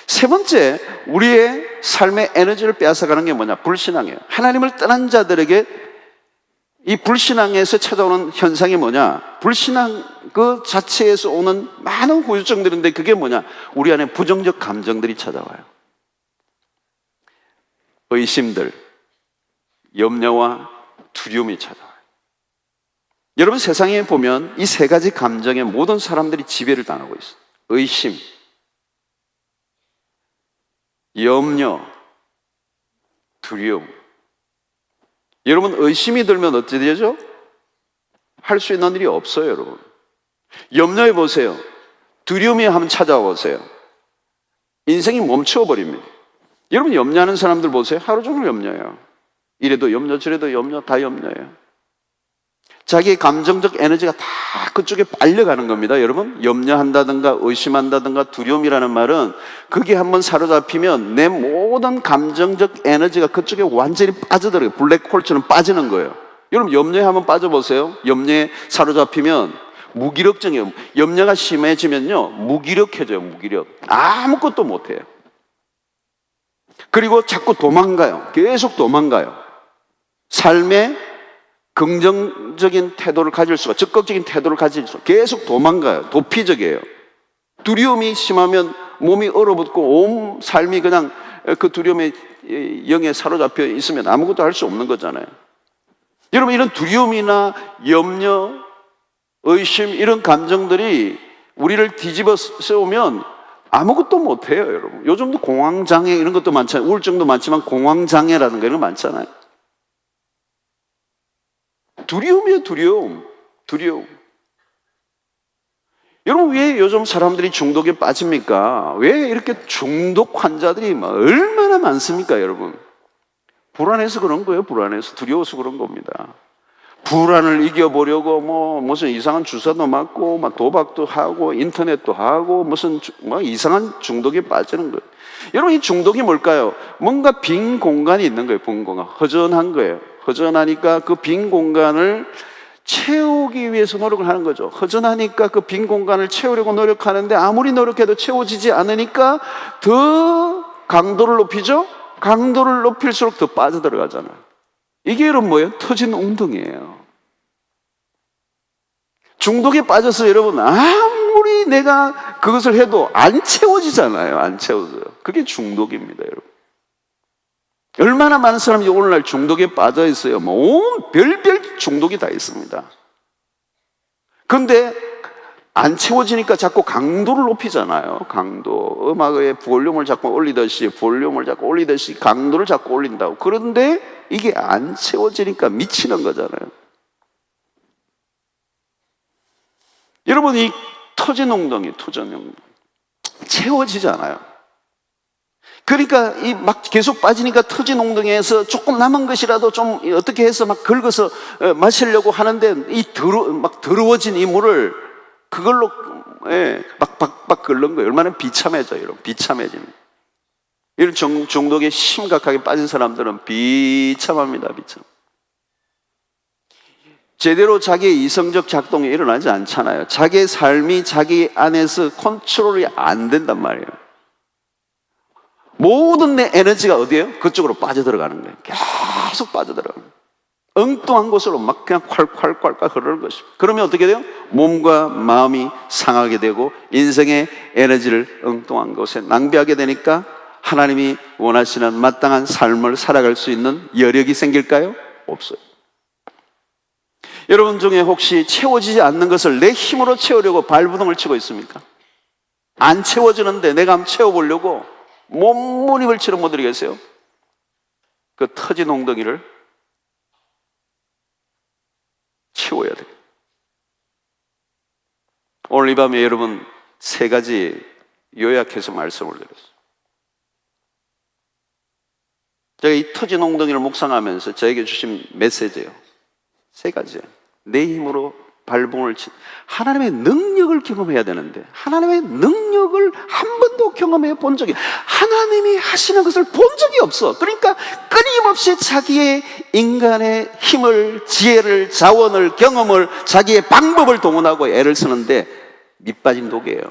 세 번째, 우리의 삶의 에너지를 빼앗아가는 게 뭐냐? 불신앙이에요. 하나님을 떠난 자들에게 이 불신앙에서 찾아오는 현상이 뭐냐? 불신앙 그 자체에서 오는 많은 후유증들인데 그게 뭐냐? 우리 안에 부정적 감정들이 찾아와요. 의심들, 염려와 두려움이 찾아와요. 여러분, 세상에 보면 이 세 가지 감정에 모든 사람들이 지배를 당하고 있어요. 의심, 염려, 두려움. 여러분, 의심이 들면 어떻게 되죠? 할 수 있는 일이 없어요, 여러분. 염려해 보세요. 두려움이 한번 찾아와 보세요. 인생이 멈춰버립니다. 여러분 염려하는 사람들 보세요. 하루 종일 염려해요. 이래도 염려 저래도 염려 다 염려해요. 자기의 감정적 에너지가 다 그쪽에 빨려가는 겁니다. 여러분 염려한다든가 의심한다든가 두려움이라는 말은 그게 한번 사로잡히면 내 모든 감정적 에너지가 그쪽에 완전히 빠져들어요. 블랙홀처럼 빠지는 거예요. 여러분 염려에 한번 빠져보세요. 염려에 사로잡히면 무기력증이에요. 염려가 심해지면요 무기력해져요. 무기력. 아무것도 못해요. 그리고 자꾸 도망가요. 계속 도망가요. 삶에 긍정적인 태도를 가질 수가, 적극적인 태도를 가질 수가, 계속 도망가요. 도피적이에요. 두려움이 심하면 몸이 얼어붙고 온 삶이 그냥 그 두려움의 영에 사로잡혀 있으면 아무것도 할 수 없는 거잖아요. 여러분 이런 두려움이나 염려, 의심 이런 감정들이 우리를 뒤집어 세우면 아무것도 못해요. 여러분 요즘도 공황장애 이런 것도 많잖아요. 우울증도 많지만 공황장애라는 거 이런 거 많잖아요. 두려움이에요. 두려움. 여러분 왜 요즘 사람들이 중독에 빠집니까? 왜 이렇게 중독 환자들이 얼마나 많습니까? 여러분 불안해서 그런 거예요. 불안해서 두려워서 그런 겁니다. 불안을 이겨보려고 무슨 이상한 주사도 맞고 도박도 하고 인터넷도 하고 무슨 이상한 중독에 빠지는 거예요. 여러분 이 중독이 뭘까요? 뭔가 빈 공간이 있는 거예요. 빈 공간. 허전한 거예요. 허전하니까 그 빈 공간을 채우기 위해서 노력을 하는 거죠. 허전하니까 그 빈 공간을 채우려고 노력하는데 아무리 노력해도 채워지지 않으니까 더 강도를 높이죠. 강도를 높일수록 더 빠져들어가잖아요. 이게 여러분 뭐예요? 터진 웅덩이에요. 중독에 빠져서 여러분 아무리 내가 그것을 해도 안 채워지잖아요. 안 채워져요. 그게 중독입니다. 여러분 얼마나 많은 사람이 오늘날 중독에 빠져 있어요. 온 별별 중독이 다 있습니다. 그런데 안 채워지니까 자꾸 강도를 높이잖아요. 강도. 음악의 볼륨을 자꾸 올리듯이 강도를 자꾸 올린다고. 그런데 이게 안 채워지니까 미치는 거잖아요. 여러분 이 터진 웅덩이 채워지지 않아요. 그러니까 이 막 계속 빠지니까 터진 웅덩이에서 조금 남은 것이라도 좀 어떻게 해서 막 긁어서 마시려고 하는데 이 더러워진 이 물을 그걸로 막 박박 긁는 거예요. 얼마나 비참해져요. 여러분 비참해집니다. 이런 중독에 심각하게 빠진 사람들은 비참합니다. 비참. 제대로 자기의 이성적 작동이 일어나지 않잖아요. 자기의 삶이 자기 안에서 컨트롤이 안 된단 말이에요. 모든 내 에너지가 어디에요? 그쪽으로 빠져들어가는 거예요. 계속 빠져들어가는 거예요. 엉뚱한 곳으로 막 그냥 콸콸콸콸 흐르는 것입니다. 그러면 어떻게 돼요? 몸과 마음이 상하게 되고 인생의 에너지를 엉뚱한 곳에 낭비하게 되니까 하나님이 원하시는 마땅한 삶을 살아갈 수 있는 여력이 생길까요? 없어요. 여러분 중에 혹시 채워지지 않는 것을 내 힘으로 채우려고 발부둥을 치고 있습니까? 안 채워지는데 내가 한번 채워보려고 몸부림을 치는 분들이 계세요. 그 터진 웅덩이를 채워야 돼요. 오늘 이 밤에 여러분 3가지 요약해서 말씀을 드렸어요. 제가 이 터진 웅덩이를 묵상하면서 저에게 주신 메시지예요. 3가지예요. 내 힘으로 발봉을 하나님의 능력을 경험해야 되는데 하나님의 능력을 한 번도 경험해 본 적이 하나님이 하시는 것을 본 적이 없어. 그러니까 끊임없이 자기의 인간의 힘을, 지혜를, 자원을, 경험을, 자기의 방법을 동원하고 애를 쓰는데 밑빠진 독이에요.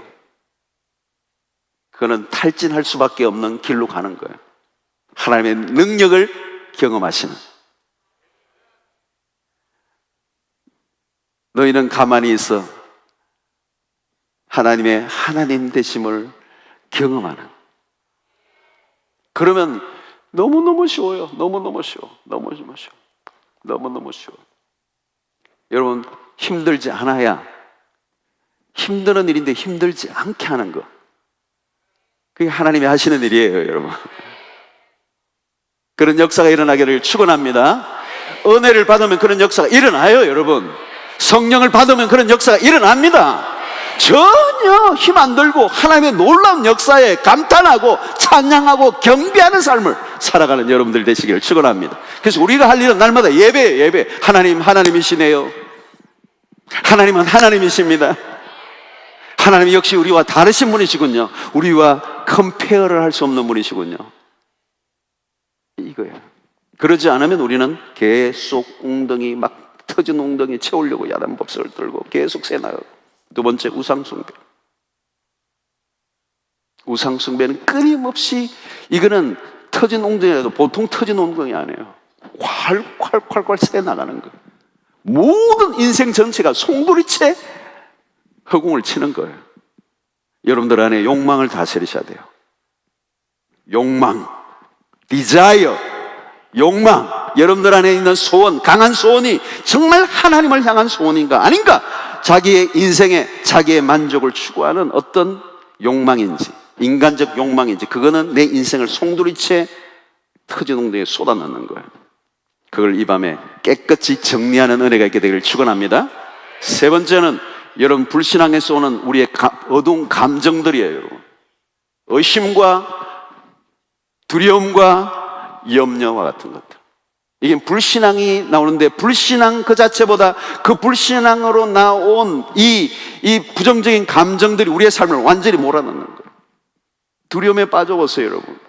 그거는 탈진할 수밖에 없는 길로 가는 거예요. 하나님의 능력을 경험하시는. 너희는 가만히 있어 하나님의 하나님 되심을 경험하는. 그러면 너무너무 쉬워요. 너무너무 쉬워. 여러분 힘들지 않아야 힘드는 일인데 힘들지 않게 하는 거, 그게 하나님이 하시는 일이에요. 여러분 그런 역사가 일어나기를 축원합니다. 은혜를 받으면 그런 역사가 일어나요. 여러분 성령을 받으면 그런 역사가 일어납니다. 전혀 힘 안 들고 하나님의 놀라운 역사에 감탄하고 찬양하고 경배하는 삶을 살아가는 여러분들 되시기를 축원합니다. 그래서 우리가 할 일은 날마다 예배. 하나님이시네요. 하나님은 하나님이십니다. 하나님 역시 우리와 다르신 분이시군요. 우리와 컴페어를 할 수 없는 분이시군요. 이거예요. 그러지 않으면 우리는 계속 웅덩이 막 터진 웅덩이 채우려고 야단 법석을 들고 계속 새나가고. 두 번째, 우상숭배. 우상숭배는 끊임없이, 이거는 터진 웅덩이라도 보통 터진 웅덩이 아니에요. 콸콸콸콸 새나가는 거예요. 모든 인생 전체가 송두리째 허공을 치는 거예요. 여러분들 안에 욕망을 다스리셔야 돼요. 욕망, desire, 욕망. 여러분들 안에 있는 소원, 강한 소원이 정말 하나님을 향한 소원인가 아닌가? 자기의 인생에 자기의 만족을 추구하는 어떤 욕망인지, 인간적 욕망인지, 그거는 내 인생을 송두리째 터진 웅덩이에 쏟아넣는 거예요. 그걸 이 밤에 깨끗이 정리하는 은혜가 있게 되기를 축원합니다. 세 번째는 여러분 불신앙에서 오는 우리의 어두운 감정들이에요. 여러분, 의심과 두려움과 염려와 같은 것들. 이게 불신앙이 나오는데, 불신앙 그 자체보다 그 불신앙으로 나온 이 부정적인 감정들이 우리의 삶을 완전히 몰아넣는 거예요. 두려움에 빠져보세요, 여러분.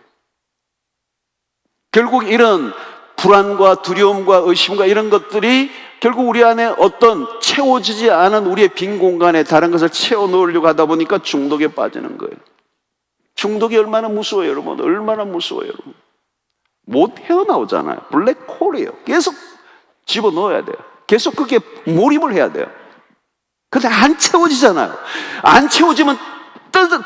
결국 이런 불안과 두려움과 의심과 이런 것들이 결국 우리 안에 어떤 채워지지 않은 우리의 빈 공간에 다른 것을 채워 넣으려고 하다 보니까 중독에 빠지는 거예요. 중독이 얼마나 무서워요, 여러분. 얼마나 무서워요, 여러분. 못 헤어나오잖아요. 블랙홀이에요. 계속 집어넣어야 돼요. 계속 그게 몰입을 해야 돼요. 근데 안 채워지잖아요. 안 채워지면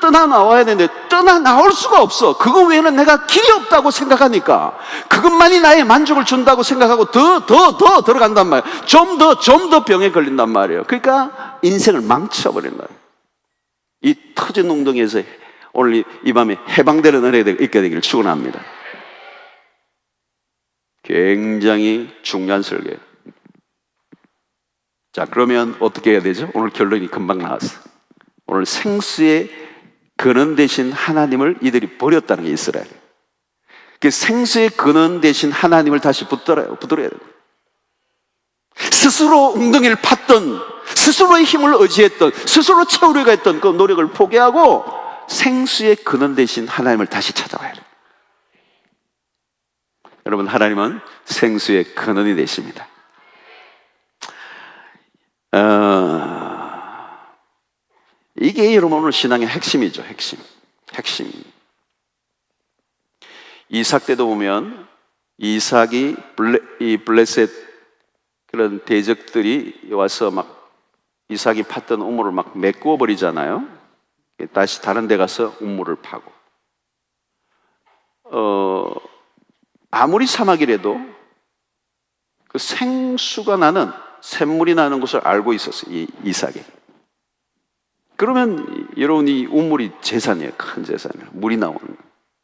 떠나 나와야 되는데 떠나 나올 수가 없어. 그거 외에는 내가 길이 없다고 생각하니까, 그것만이 나의 만족을 준다고 생각하고 더 들어간단 말이에요. 좀 더 병에 걸린단 말이에요. 그러니까 인생을 망쳐버린다. 이 터진 웅덩이에서 오늘 이 밤에 해방되는 은혜가 있게 되기를 축원합니다. 굉장히 중요한 설교예요. 자, 그러면 어떻게 해야 되죠? 오늘 결론이 금방 나왔어요. 오늘 생수의 근원 되신 하나님을 이들이 버렸다는 게 이스라엘. 그 생수의 근원 되신 하나님을 다시 붙들어야 돼요. 스스로 웅덩이를 팠던, 스스로의 힘을 의지했던, 스스로 채우려고 했던 그 노력을 포기하고 생수의 근원 되신 하나님을 다시 찾아와야 돼요. 여러분, 하나님은 생수의 근원이 되십니다. 이게 여러분 오늘 신앙의 핵심이죠. 핵심. 이삭 때도 보면 이삭이 이 블레셋 그런 대적들이 와서 막 이삭이 팠던 우물을 막 메꾸어 버리잖아요. 다시 다른 데 가서 우물을 파고. 아무리 사막이라도 그 생수가 나는, 샘물이 나는 것을 알고 있었어요, 이 이삭이. 그러면 여러분, 이 우물이 재산이에요. 큰 재산이에요. 물이 나오는 거예요.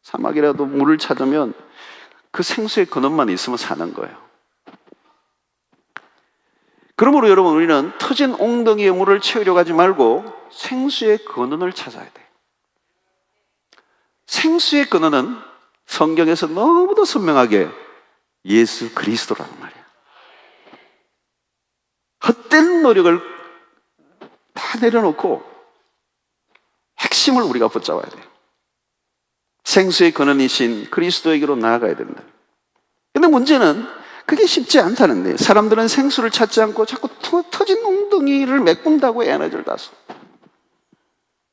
사막이라도 물을 찾으면 그 생수의 근원만 있으면 사는 거예요. 그러므로 여러분, 우리는 터진 웅덩이의 물을 채우려고 하지 말고 생수의 근원을 찾아야 돼요. 생수의 근원은 성경에서 너무도 선명하게 예수 그리스도라는 말이에요. 헛된 노력을 다 내려놓고 핵심을 우리가 붙잡아야 돼요. 생수의 근원이신 그리스도에게로 나아가야 된다. 근데 문제는 그게 쉽지 않다는 거예요. 사람들은 생수를 찾지 않고 자꾸 터진 웅덩이를 메꾼다고 에너지를 다 써.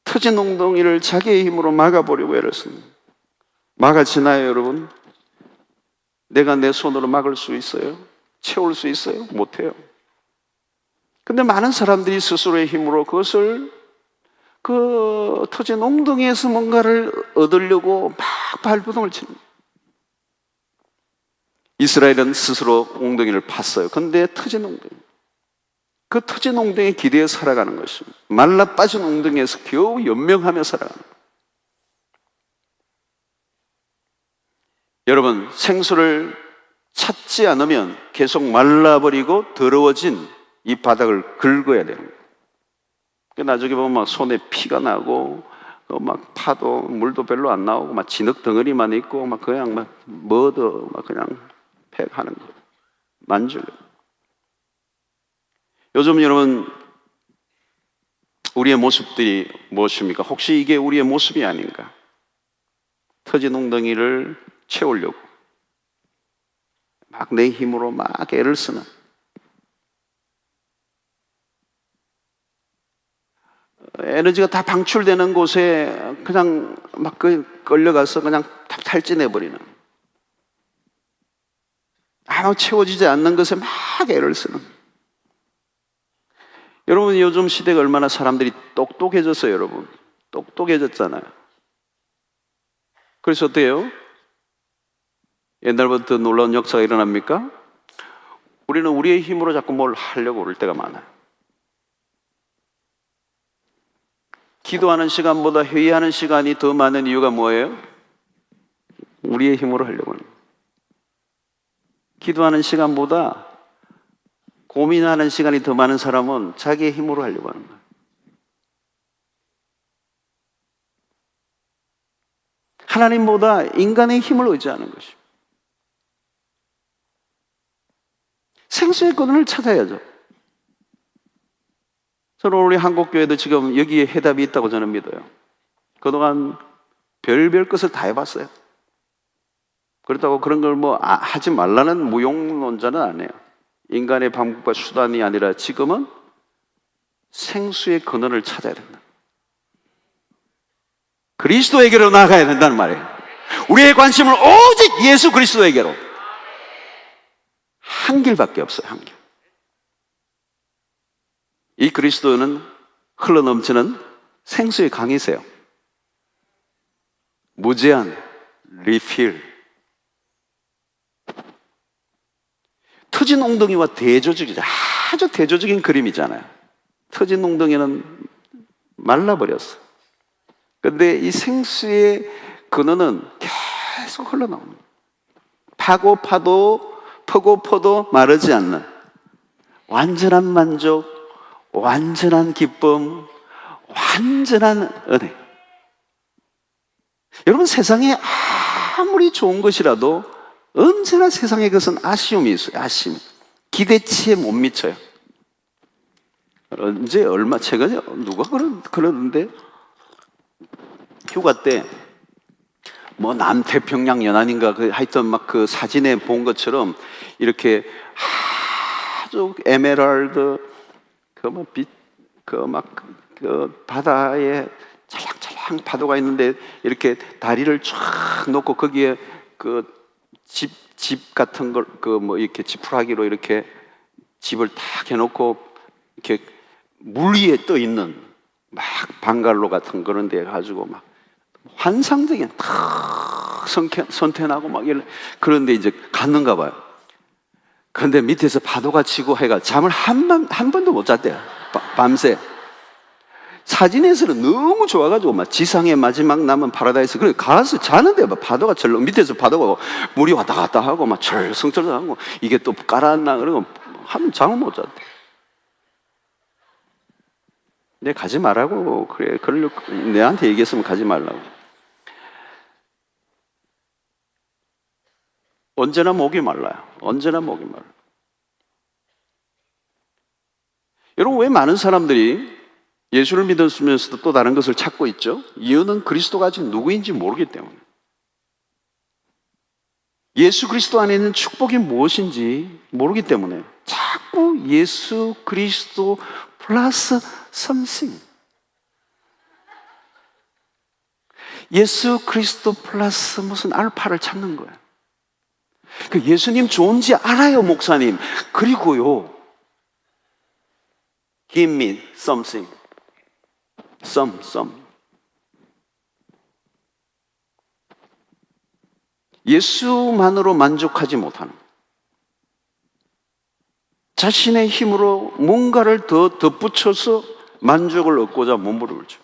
터진 웅덩이를 자기의 힘으로 막아보려고 애를 씁니다. 막아지나요, 여러분? 내가 내 손으로 막을 수 있어요? 채울 수 있어요? 못해요. 근데 많은 사람들이 스스로의 힘으로 그것을 그 터진 웅덩이에서 뭔가를 얻으려고 막 발버둥을 칩니다. 이스라엘은 스스로 웅덩이를 팠어요. 근데 터진 웅덩이, 그 터진 웅덩이에 기대어 살아가는 것입니다. 말라 빠진 웅덩이에서 겨우 연명하며 살아가는 거예요. 여러분, 생수를 찾지 않으면 계속 말라버리고 더러워진 이 바닥을 긁어야 됩니다. 나중에 보면 막 손에 피가 나고 막 파도 물도 별로 안 나오고 막 진흙 덩어리만 있고 막 그냥 막 뭐도 막 그냥 팩하는 거 만질려. 요즘 여러분 우리의 모습들이 무엇입니까? 혹시 이게 우리의 모습이 아닌가? 터진 웅덩이를 채우려고 막 내 힘으로 막 애를 쓰는, 에너지가 다 방출되는 곳에 그냥 막 끌려가서 그냥 탈진해버리는, 아무 채워지지 않는 것에 막 애를 쓰는. 여러분 요즘 시대가 얼마나 사람들이 똑똑해졌어요. 여러분 똑똑해졌잖아요. 그래서 어때요? 옛날부터 놀라운 역사가 일어납니까? 우리는 우리의 힘으로 자꾸 뭘 하려고 그럴 때가 많아요. 기도하는 시간보다 회의하는 시간이 더 많은 이유가 뭐예요? 우리의 힘으로 하려고 하는 거예요. 기도하는 시간보다 고민하는 시간이 더 많은 사람은 자기의 힘으로 하려고 하는 거예요. 하나님보다 인간의 힘을 의지하는 것입니다. 생수의 근원을 찾아야죠. 저는 우리 한국교회도 지금 여기에 해답이 있다고 저는 믿어요. 그동안 별별 것을 다 해봤어요. 그렇다고 그런 걸 뭐 하지 말라는 무용론자는 아니에요. 인간의 방법과 수단이 아니라 지금은 생수의 근원을 찾아야 된다. 그리스도에게로 나아가야 된다는 말이에요. 우리의 관심을 오직 예수 그리스도에게로. 한 길밖에 없어요. 한 길. 이 그리스도는 흘러넘치는 생수의 강이세요. 무제한 리필. 터진 웅덩이와 대조적이죠. 아주 대조적인 그림이잖아요. 터진 웅덩이는 말라버렸어. 그런데 이 생수의 근원은 계속 흘러나옵니다. 파고 파도 퍼고 퍼도 마르지 않는 완전한 만족, 완전한 기쁨, 완전한 은혜. 여러분 세상에 아무리 좋은 것이라도 언제나 세상에 그것은 아쉬움이 있어요. 아쉬움. 기대치에 못 미쳐요. 언제 얼마 최근에 누가 그러는데 휴가 때 뭐 남태평양 연안인가 하여튼 막 그 사진에 본 것처럼 이렇게 아주 에메랄드 그 바다에 찰랑찰랑 파도가 있는데 이렇게 다리를 쫙 놓고 거기에 그 집 같은 걸 이렇게 지푸라기로 이렇게 집을 딱 해놓고 이렇게 물 위에 떠 있는 막 방갈로 같은 그런 데 가지고 막 환상적인 탁 선탠하고 막 그런데 이제 갔는가 봐요. 그런데 밑에서 파도가 치고 해가 잠을 한 번도 못 잤대요. 밤새. 사진에서는 너무 좋아가지고 막 지상의 마지막 남은 파라다이스. 그래 가서 자는데 막 파도가 절로 밑에서 파도가 물이 왔다 갔다 하고 막 철성철성하고 이게 또 깔아놨나 그러고 하면 잠을 못 잤대. 내 가지 말라고 그래. 내한테 얘기했으면 가지 말라고. 언제나 목이 말라요. 언제나 목이 말라요. 여러분 왜 많은 사람들이 예수를 믿었으면서도 또 다른 것을 찾고 있죠? 이유는 그리스도가 아직 누구인지 모르기 때문에. 예수 그리스도 안에 있는 축복이 무엇인지 모르기 때문에 자꾸 예수 그리스도 플러스 something. 예수 그리스도 플러스 무슨 알파를 찾는 거예요. 그 예수님 좋은지 알아요, 목사님. 그리고요, give me something. some. 예수만으로 만족하지 못하는, 자신의 힘으로 뭔가를 더 덧붙여서 만족을 얻고자 몸부림쳐.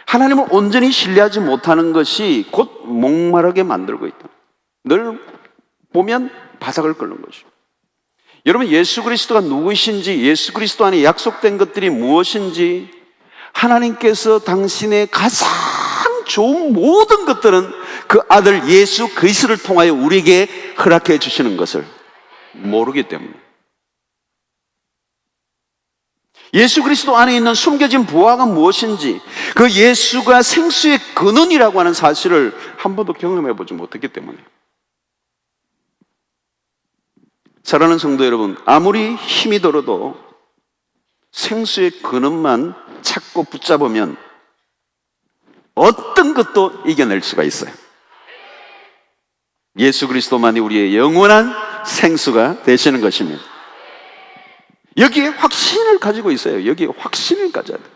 하나님을 온전히 신뢰하지 못하는 것이 곧 목마르게 만들고 있다. 늘 보면 바삭을 끓는 것이죠. 여러분, 예수 그리스도가 누구이신지, 예수 그리스도 안에 약속된 것들이 무엇인지, 하나님께서 당신의 가장 좋은 모든 것들은 그 아들 예수 그리스도를 통하여 우리에게 허락해 주시는 것을 모르기 때문에, 예수 그리스도 안에 있는 숨겨진 부활가 무엇인지, 그 예수가 생수의 근원이라고 하는 사실을 한 번도 경험해 보지 못했기 때문에, 사랑하는 성도 여러분, 아무리 힘이 들어도 생수의 근원만 찾고 붙잡으면 어떤 것도 이겨낼 수가 있어요. 예수 그리스도만이 우리의 영원한 생수가 되시는 것입니다. 여기에 확신을 가지고 있어요. 여기에 확신을 가져야 돼요.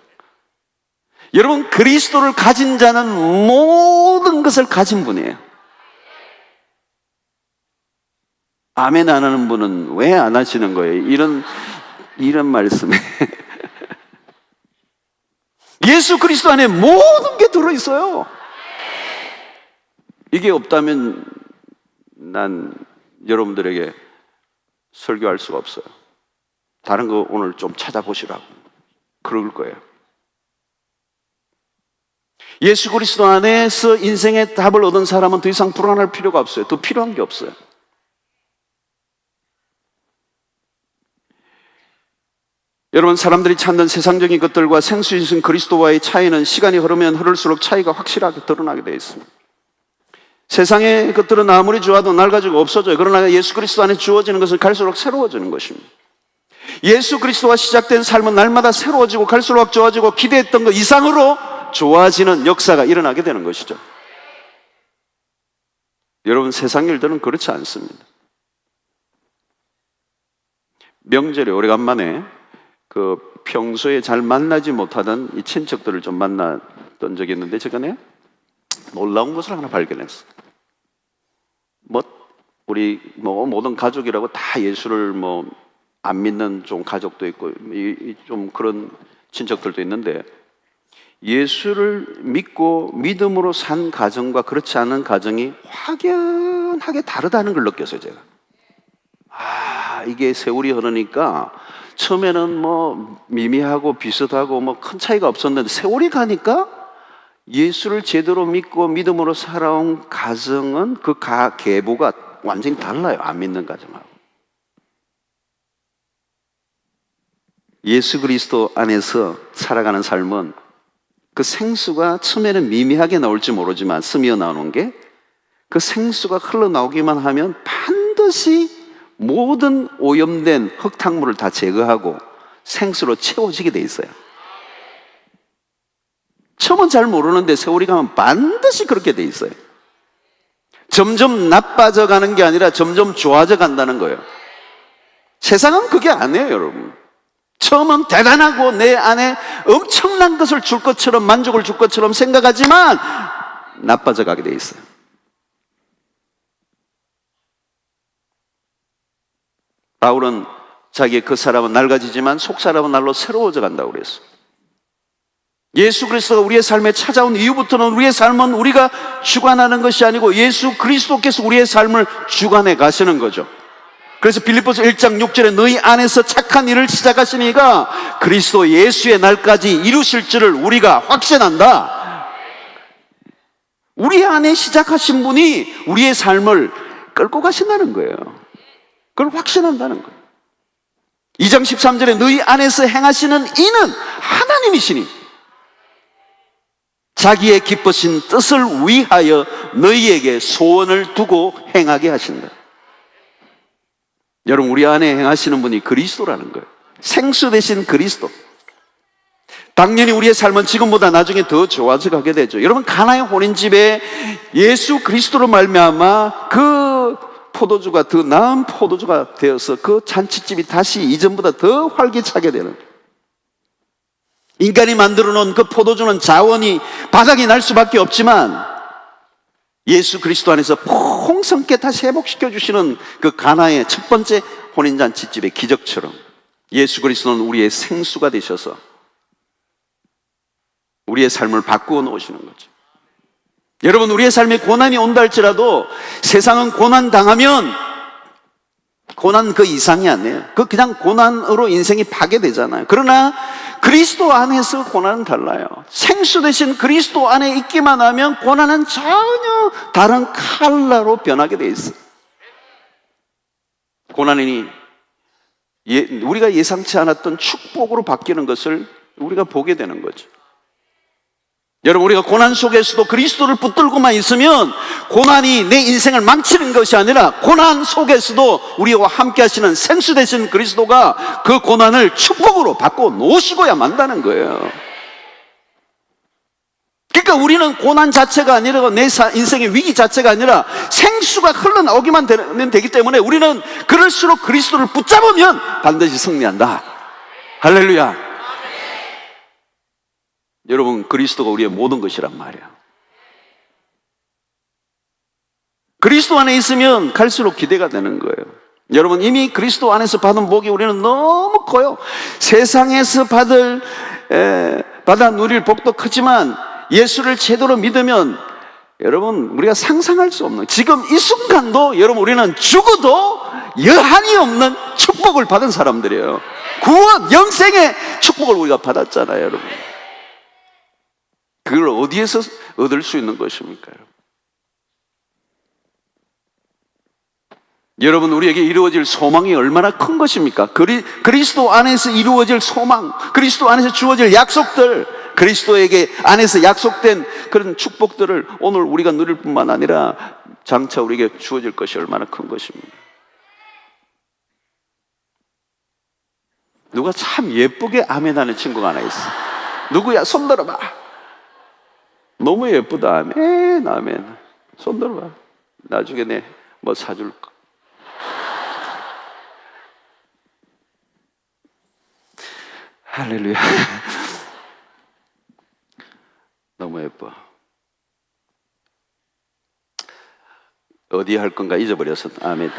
여러분, 그리스도를 가진 자는 모든 것을 가진 분이에요. 아멘 안 하는 분은 왜 안 하시는 거예요? 이런 말씀에 예수 그리스도 안에 모든 게 들어있어요. 이게 없다면 난 여러분들에게 설교할 수가 없어요. 다른 거 오늘 좀 찾아보시라고 그럴 거예요. 예수 그리스도 안에서 인생의 답을 얻은 사람은 더 이상 불안할 필요가 없어요. 더 필요한 게 없어요. 여러분, 사람들이 찾는 세상적인 것들과 생수이신 그리스도와의 차이는 시간이 흐르면 흐를수록 차이가 확실하게 드러나게 되어 있습니다. 세상의 것들은 아무리 좋아도 날 가지고 없어져요. 그러나 예수 그리스도 안에 주어지는 것은 갈수록 새로워지는 것입니다. 예수 그리스도와 시작된 삶은 날마다 새로워지고 갈수록 좋아지고 기대했던 것 이상으로 좋아지는 역사가 일어나게 되는 것이죠. 여러분, 세상 일들은 그렇지 않습니다. 명절에 오래간만에 평소에 잘 만나지 못하던 이 친척들을 좀 만났던 적이 있는데, 최근에 놀라운 것을 하나 발견했어요. 우리 모든 가족이라고 다 예수를 안 믿는 좀 가족도 있고, 좀 그런 친척들도 있는데, 예수를 믿고 믿음으로 산 가정과 그렇지 않은 가정이 확연하게 다르다는 걸 느꼈어요, 제가. 이게 세월이 흐르니까 처음에는 미미하고 비슷하고 큰 차이가 없었는데, 세월이 가니까 예수를 제대로 믿고 믿음으로 살아온 가정은 그 계보가 완전히 달라요. 안 믿는 가정하고. 예수 그리스도 안에서 살아가는 삶은 그 생수가 처음에는 미미하게 나올지 모르지만 스며 나오는 게, 그 생수가 흘러나오기만 하면 반드시 모든 오염된 흙탕물을 다 제거하고 생수로 채워지게 돼 있어요. 처음은 잘 모르는데 세월이 가면 반드시 그렇게 돼 있어요. 점점 나빠져 가는 게 아니라 점점 좋아져 간다는 거예요. 세상은 그게 아니에요, 여러분. 처음은 대단하고 내 안에 엄청난 것을 줄 것처럼, 만족을 줄 것처럼 생각하지만 나빠져 가게 돼 있어요. 바울은 자기의 그 사람은 낡아지지만 속 사람은 날로 새로워져 간다고 그랬어요. 예수 그리스도가 우리의 삶에 찾아온 이후부터는 우리의 삶은 우리가 주관하는 것이 아니고 예수 그리스도께서 우리의 삶을 주관해 가시는 거죠. 그래서 빌립보서 1장 6절에 너희 안에서 착한 일을 시작하시니까 그리스도 예수의 날까지 이루실 줄을 우리가 확신한다. 우리 안에 시작하신 분이 우리의 삶을 끌고 가신다는 거예요. 그걸 확신한다는 거예요. 2장 13절에 너희 안에서 행하시는 이는 하나님이시니 자기의 기쁘신 뜻을 위하여 너희에게 소원을 두고 행하게 하신다. 여러분, 우리 안에 행하시는 분이 그리스도라는 거예요. 생수 되신 그리스도. 당연히 우리의 삶은 지금보다 나중에 더 좋아져 가게 되죠. 여러분, 가나의 혼인집에 예수 그리스도로 말미암아 그 포도주가 더 나은 포도주가 되어서 그 잔치집이 다시 이전보다 더 활기차게 되는, 인간이 만들어 놓은 그 포도주는 자원이 바닥이 날 수밖에 없지만 예수 그리스도 안에서 풍성케 다시 회복시켜 주시는 그 가나의 첫 번째 혼인잔치집의 기적처럼 예수 그리스도는 우리의 생수가 되셔서 우리의 삶을 바꾸어 놓으시는 거죠. 여러분, 우리의 삶에 고난이 온다 할지라도 세상은 고난 당하면 고난 그 이상이 아니에요. 그냥 고난으로 인생이 파괴되잖아요. 그러나 그리스도 안에서 고난은 달라요. 생수 대신 그리스도 안에 있기만 하면 고난은 전혀 다른 칼라로 변하게 돼 있어요. 고난이 우리가 예상치 않았던 축복으로 바뀌는 것을 우리가 보게 되는 거죠. 여러분, 우리가 고난 속에서도 그리스도를 붙들고만 있으면 고난이 내 인생을 망치는 것이 아니라 고난 속에서도 우리와 함께 하시는 생수 되신 그리스도가 그 고난을 축복으로 바꿔 놓으시고야 만다는 거예요. 그러니까 우리는 고난 자체가 아니라 내 인생의 위기 자체가 아니라 생수가 흘러나오기만 되면 되기 때문에 우리는 그럴수록 그리스도를 붙잡으면 반드시 승리한다. 할렐루야. 여러분, 그리스도가 우리의 모든 것이란 말이야. 그리스도 안에 있으면 갈수록 기대가 되는 거예요. 여러분, 이미 그리스도 안에서 받은 복이 우리는 너무 커요. 세상에서 받아 누릴 복도 크지만 예수를 제대로 믿으면 여러분, 우리가 상상할 수 없는, 지금 이 순간도 여러분 우리는 죽어도 여한이 없는 축복을 받은 사람들이에요. 구원, 영생의 축복을 우리가 받았잖아요, 여러분. 그걸 어디에서 얻을 수 있는 것입니까? 여러분, 우리에게 이루어질 소망이 얼마나 큰 것입니까? 그리스도 안에서 이루어질 소망, 그리스도 안에서 주어질 약속들, 그리스도에게 안에서 약속된 그런 축복들을 오늘 우리가 누릴 뿐만 아니라 장차 우리에게 주어질 것이 얼마나 큰 것입니까? 누가 참 예쁘게 아멘하는 친구가 하나 있어. 누구야? 손 들어봐. 너무 예쁘다. 아멘, 아멘. 손 들어봐. 나중에 내 뭐 사줄까? 할렐루야. 너무 예뻐. 어디 할 건가 잊어버렸어. 아멘.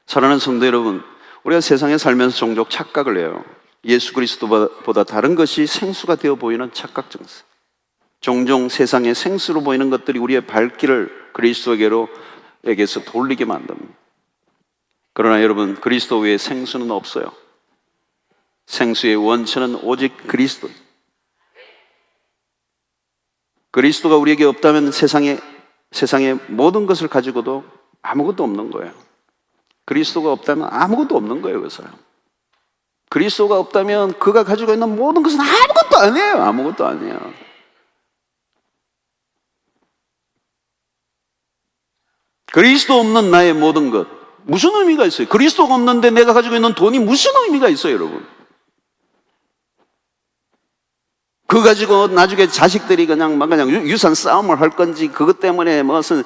사랑하는 성도 여러분, 우리가 세상에 살면서 종종 착각을 해요. 예수 그리스도보다 다른 것이 생수가 되어 보이는 착각 증세. 종종 세상에 생수로 보이는 것들이 우리의 발길을 그리스도에게서 돌리게 만듭니다. 그러나 여러분, 그리스도 외에 생수는 없어요. 생수의 원천은 오직 그리스도. 그리스도가 우리에게 없다면 세상의 모든 것을 가지고도 아무것도 없는 거예요. 그리스도가 없다면 아무것도 없는 거예요, 그 사람. 그리스도가 없다면 그가 가지고 있는 모든 것은 아무것도 아니에요. 아무것도 아니에요. 그리스도 없는 나의 모든 것, 무슨 의미가 있어요? 그리스도가 없는데 내가 가지고 있는 돈이 무슨 의미가 있어요, 여러분? 그거 가지고 나중에 자식들이 그냥 유산 싸움을 할 건지, 그것 때문에 무슨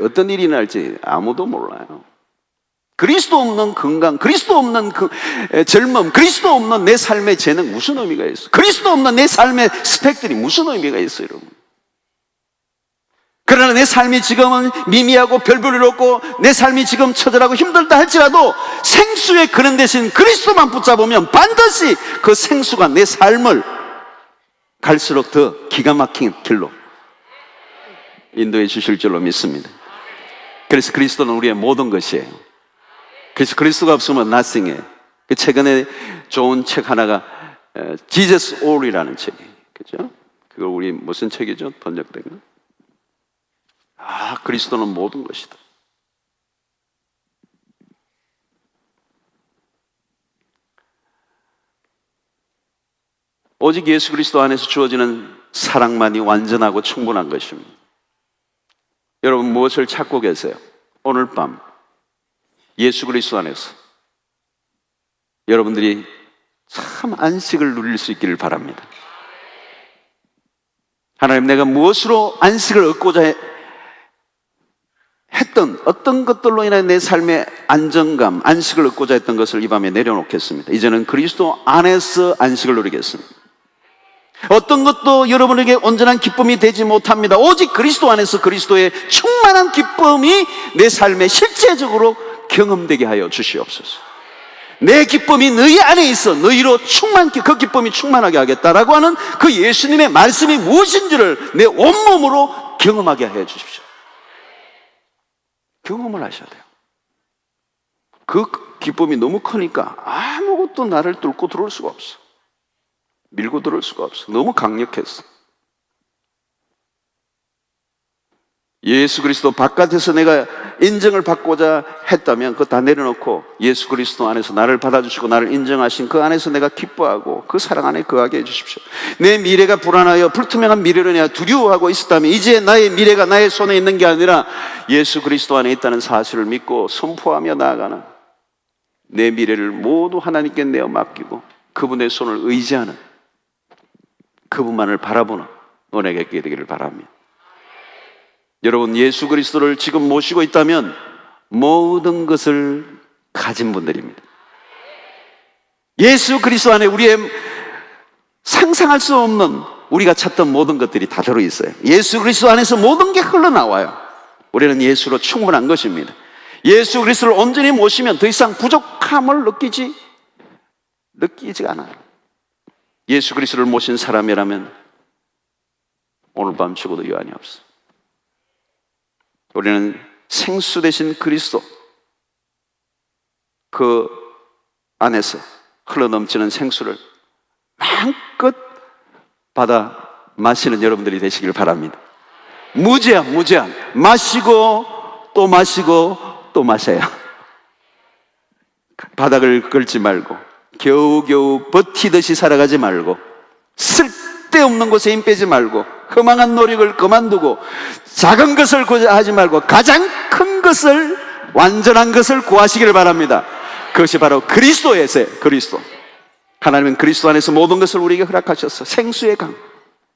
어떤 일이 날지 아무도 몰라요. 그리스도 없는 건강, 그리스도 없는 젊음, 그리스도 없는 내 삶의 재능 무슨 의미가 있어요? 그리스도 없는 내 삶의 스펙들이 무슨 의미가 있어요, 여러분? 그러나 내 삶이 지금은 미미하고 별볼일 없고 내 삶이 지금 처절하고 힘들다 할지라도 생수의 근원 대신 그리스도만 붙잡으면 반드시 그 생수가 내 삶을 갈수록 더 기가 막힌 길로 인도해 주실 줄로 믿습니다. 그래서 그리스도는 우리의 모든 것이에요. 그래서 그리스도가 없으면 nothing이에요. 최근에 좋은 책 하나가 Jesus All이라는 책이에요. 그죠? 그걸 우리 무슨 책이죠? 번역된 거? 그리스도는 모든 것이다. 오직 예수 그리스도 안에서 주어지는 사랑만이 완전하고 충분한 것입니다. 여러분, 무엇을 찾고 계세요? 오늘 밤 예수 그리스도 안에서 여러분들이 참 안식을 누릴 수 있기를 바랍니다. 하나님, 내가 무엇으로 안식을 얻고자 했던 어떤 것들로 인해 내 삶의 안정감, 안식을 얻고자 했던 것을 이 밤에 내려놓겠습니다. 이제는 그리스도 안에서 안식을 누리겠습니다. 어떤 것도 여러분에게 온전한 기쁨이 되지 못합니다. 오직 그리스도 안에서 그리스도의 충만한 기쁨이 내 삶에 실제적으로 경험되게 하여 주시옵소서. 내 기쁨이 너희 안에 있어 너희로 그 기쁨이 충만하게 하겠다라고 하는 그 예수님의 말씀이 무엇인지를 내 온몸으로 경험하게 해 주십시오. 경험을 하셔야 돼요. 그 기쁨이 너무 크니까 아무것도 나를 뚫고 들어올 수가 없어. 밀고 들어올 수가 없어. 너무 강력했어. 예수 그리스도 바깥에서 내가 인정을 받고자 했다면 그거 다 내려놓고 예수 그리스도 안에서 나를 받아주시고 나를 인정하신 그 안에서 내가 기뻐하고 그 사랑 안에 거하게 해주십시오. 내 미래가 불안하여 불투명한 미래로 내가 두려워하고 있었다면 이제 나의 미래가 나의 손에 있는 게 아니라 예수 그리스도 안에 있다는 사실을 믿고 선포하며 나아가는, 내 미래를 모두 하나님께 내어 맡기고 그분의 손을 의지하는, 그분만을 바라보는 은혜가 있게 되기를 바랍니다. 여러분, 예수 그리스도를 지금 모시고 있다면 모든 것을 가진 분들입니다. 예수 그리스도 안에 우리의 상상할 수 없는, 우리가 찾던 모든 것들이 다 들어있어요. 예수 그리스도 안에서 모든 게 흘러나와요. 우리는 예수로 충분한 것입니다. 예수 그리스도를 온전히 모시면 더 이상 부족함을 느끼지가 않아요. 예수 그리스도를 모신 사람이라면 오늘 밤 죽어도 여한이 없어. 우리는 생수 되신 그리스도, 그 안에서 흘러넘치는 생수를 마음껏 받아 마시는 여러분들이 되시길 바랍니다. 무제한 마시고 또 마시고 또 마셔야, 바닥을 긁지 말고 겨우겨우 버티듯이 살아가지 말고 쓸데없는 곳에 힘 빼지 말고 허망한 노력을 그만두고 작은 것을 구하지 말고 가장 큰 것을, 완전한 것을 구하시기를 바랍니다. 그것이 바로 그리스도에서의 그리스도. 하나님은 그리스도 안에서 모든 것을 우리에게 허락하셔서 생수의 강,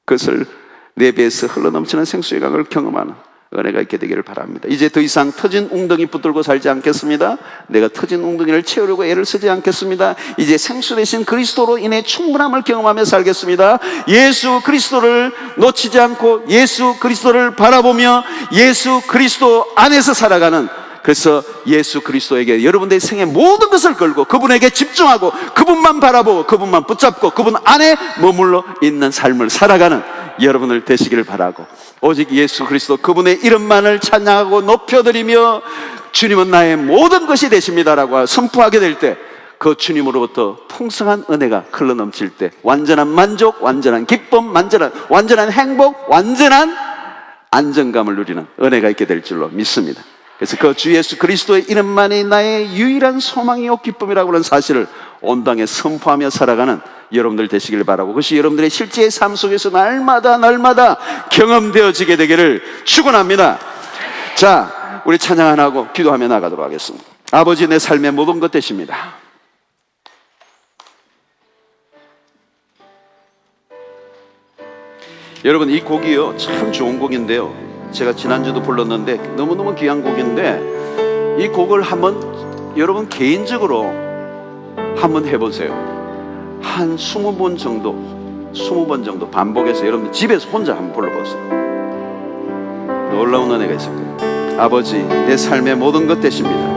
그것을 내 배에서 흘러넘치는 생수의 강을 경험하는 은혜가 있게 되기를 바랍니다. 이제 더 이상 터진 웅덩이 붙들고 살지 않겠습니다. 내가 터진 웅덩이를 채우려고 애를 쓰지 않겠습니다. 이제 생수 되신 그리스도로 인해 충분함을 경험하며 살겠습니다. 예수 그리스도를 놓치지 않고 예수 그리스도를 바라보며 예수 그리스도 안에서 살아가는, 그래서 예수 그리스도에게 여러분들의 생의 모든 것을 걸고 그분에게 집중하고 그분만 바라보고 그분만 붙잡고 그분 안에 머물러 있는 삶을 살아가는 여러분들 되시기를 바라고, 오직 예수 그리스도 그분의 이름만을 찬양하고 높여드리며 주님은 나의 모든 것이 되십니다라고 선포하게 될 때 그 주님으로부터 풍성한 은혜가 흘러넘칠 때 완전한 만족, 완전한 기쁨, 완전한 행복, 완전한 안정감을 누리는 은혜가 있게 될 줄로 믿습니다. 그래서 그 주 예수 그리스도의 이름만이 나의 유일한 소망이요 기쁨이라고 하는 사실을 온 땅에 선포하며 살아가는 여러분들 되시길 바라고, 그것이 여러분들의 실제의 삶 속에서 날마다 경험되어지게 되기를 축원합니다. 자, 우리 찬양 하나 하고 기도하며 나가도록 하겠습니다. 아버지, 내 삶의 모든 것 되십니다. 여러분, 이 곡이요 참 좋은 곡인데요, 제가 지난주도 불렀는데 너무너무 귀한 곡인데 이 곡을 한번 여러분 개인적으로 한번 해보세요. 한 20번 정도 반복해서 여러분 집에서 혼자 한번 불러보세요. 놀라운 은혜가 있을 거예요. 아버지, 내 삶의 모든 것 되십니다.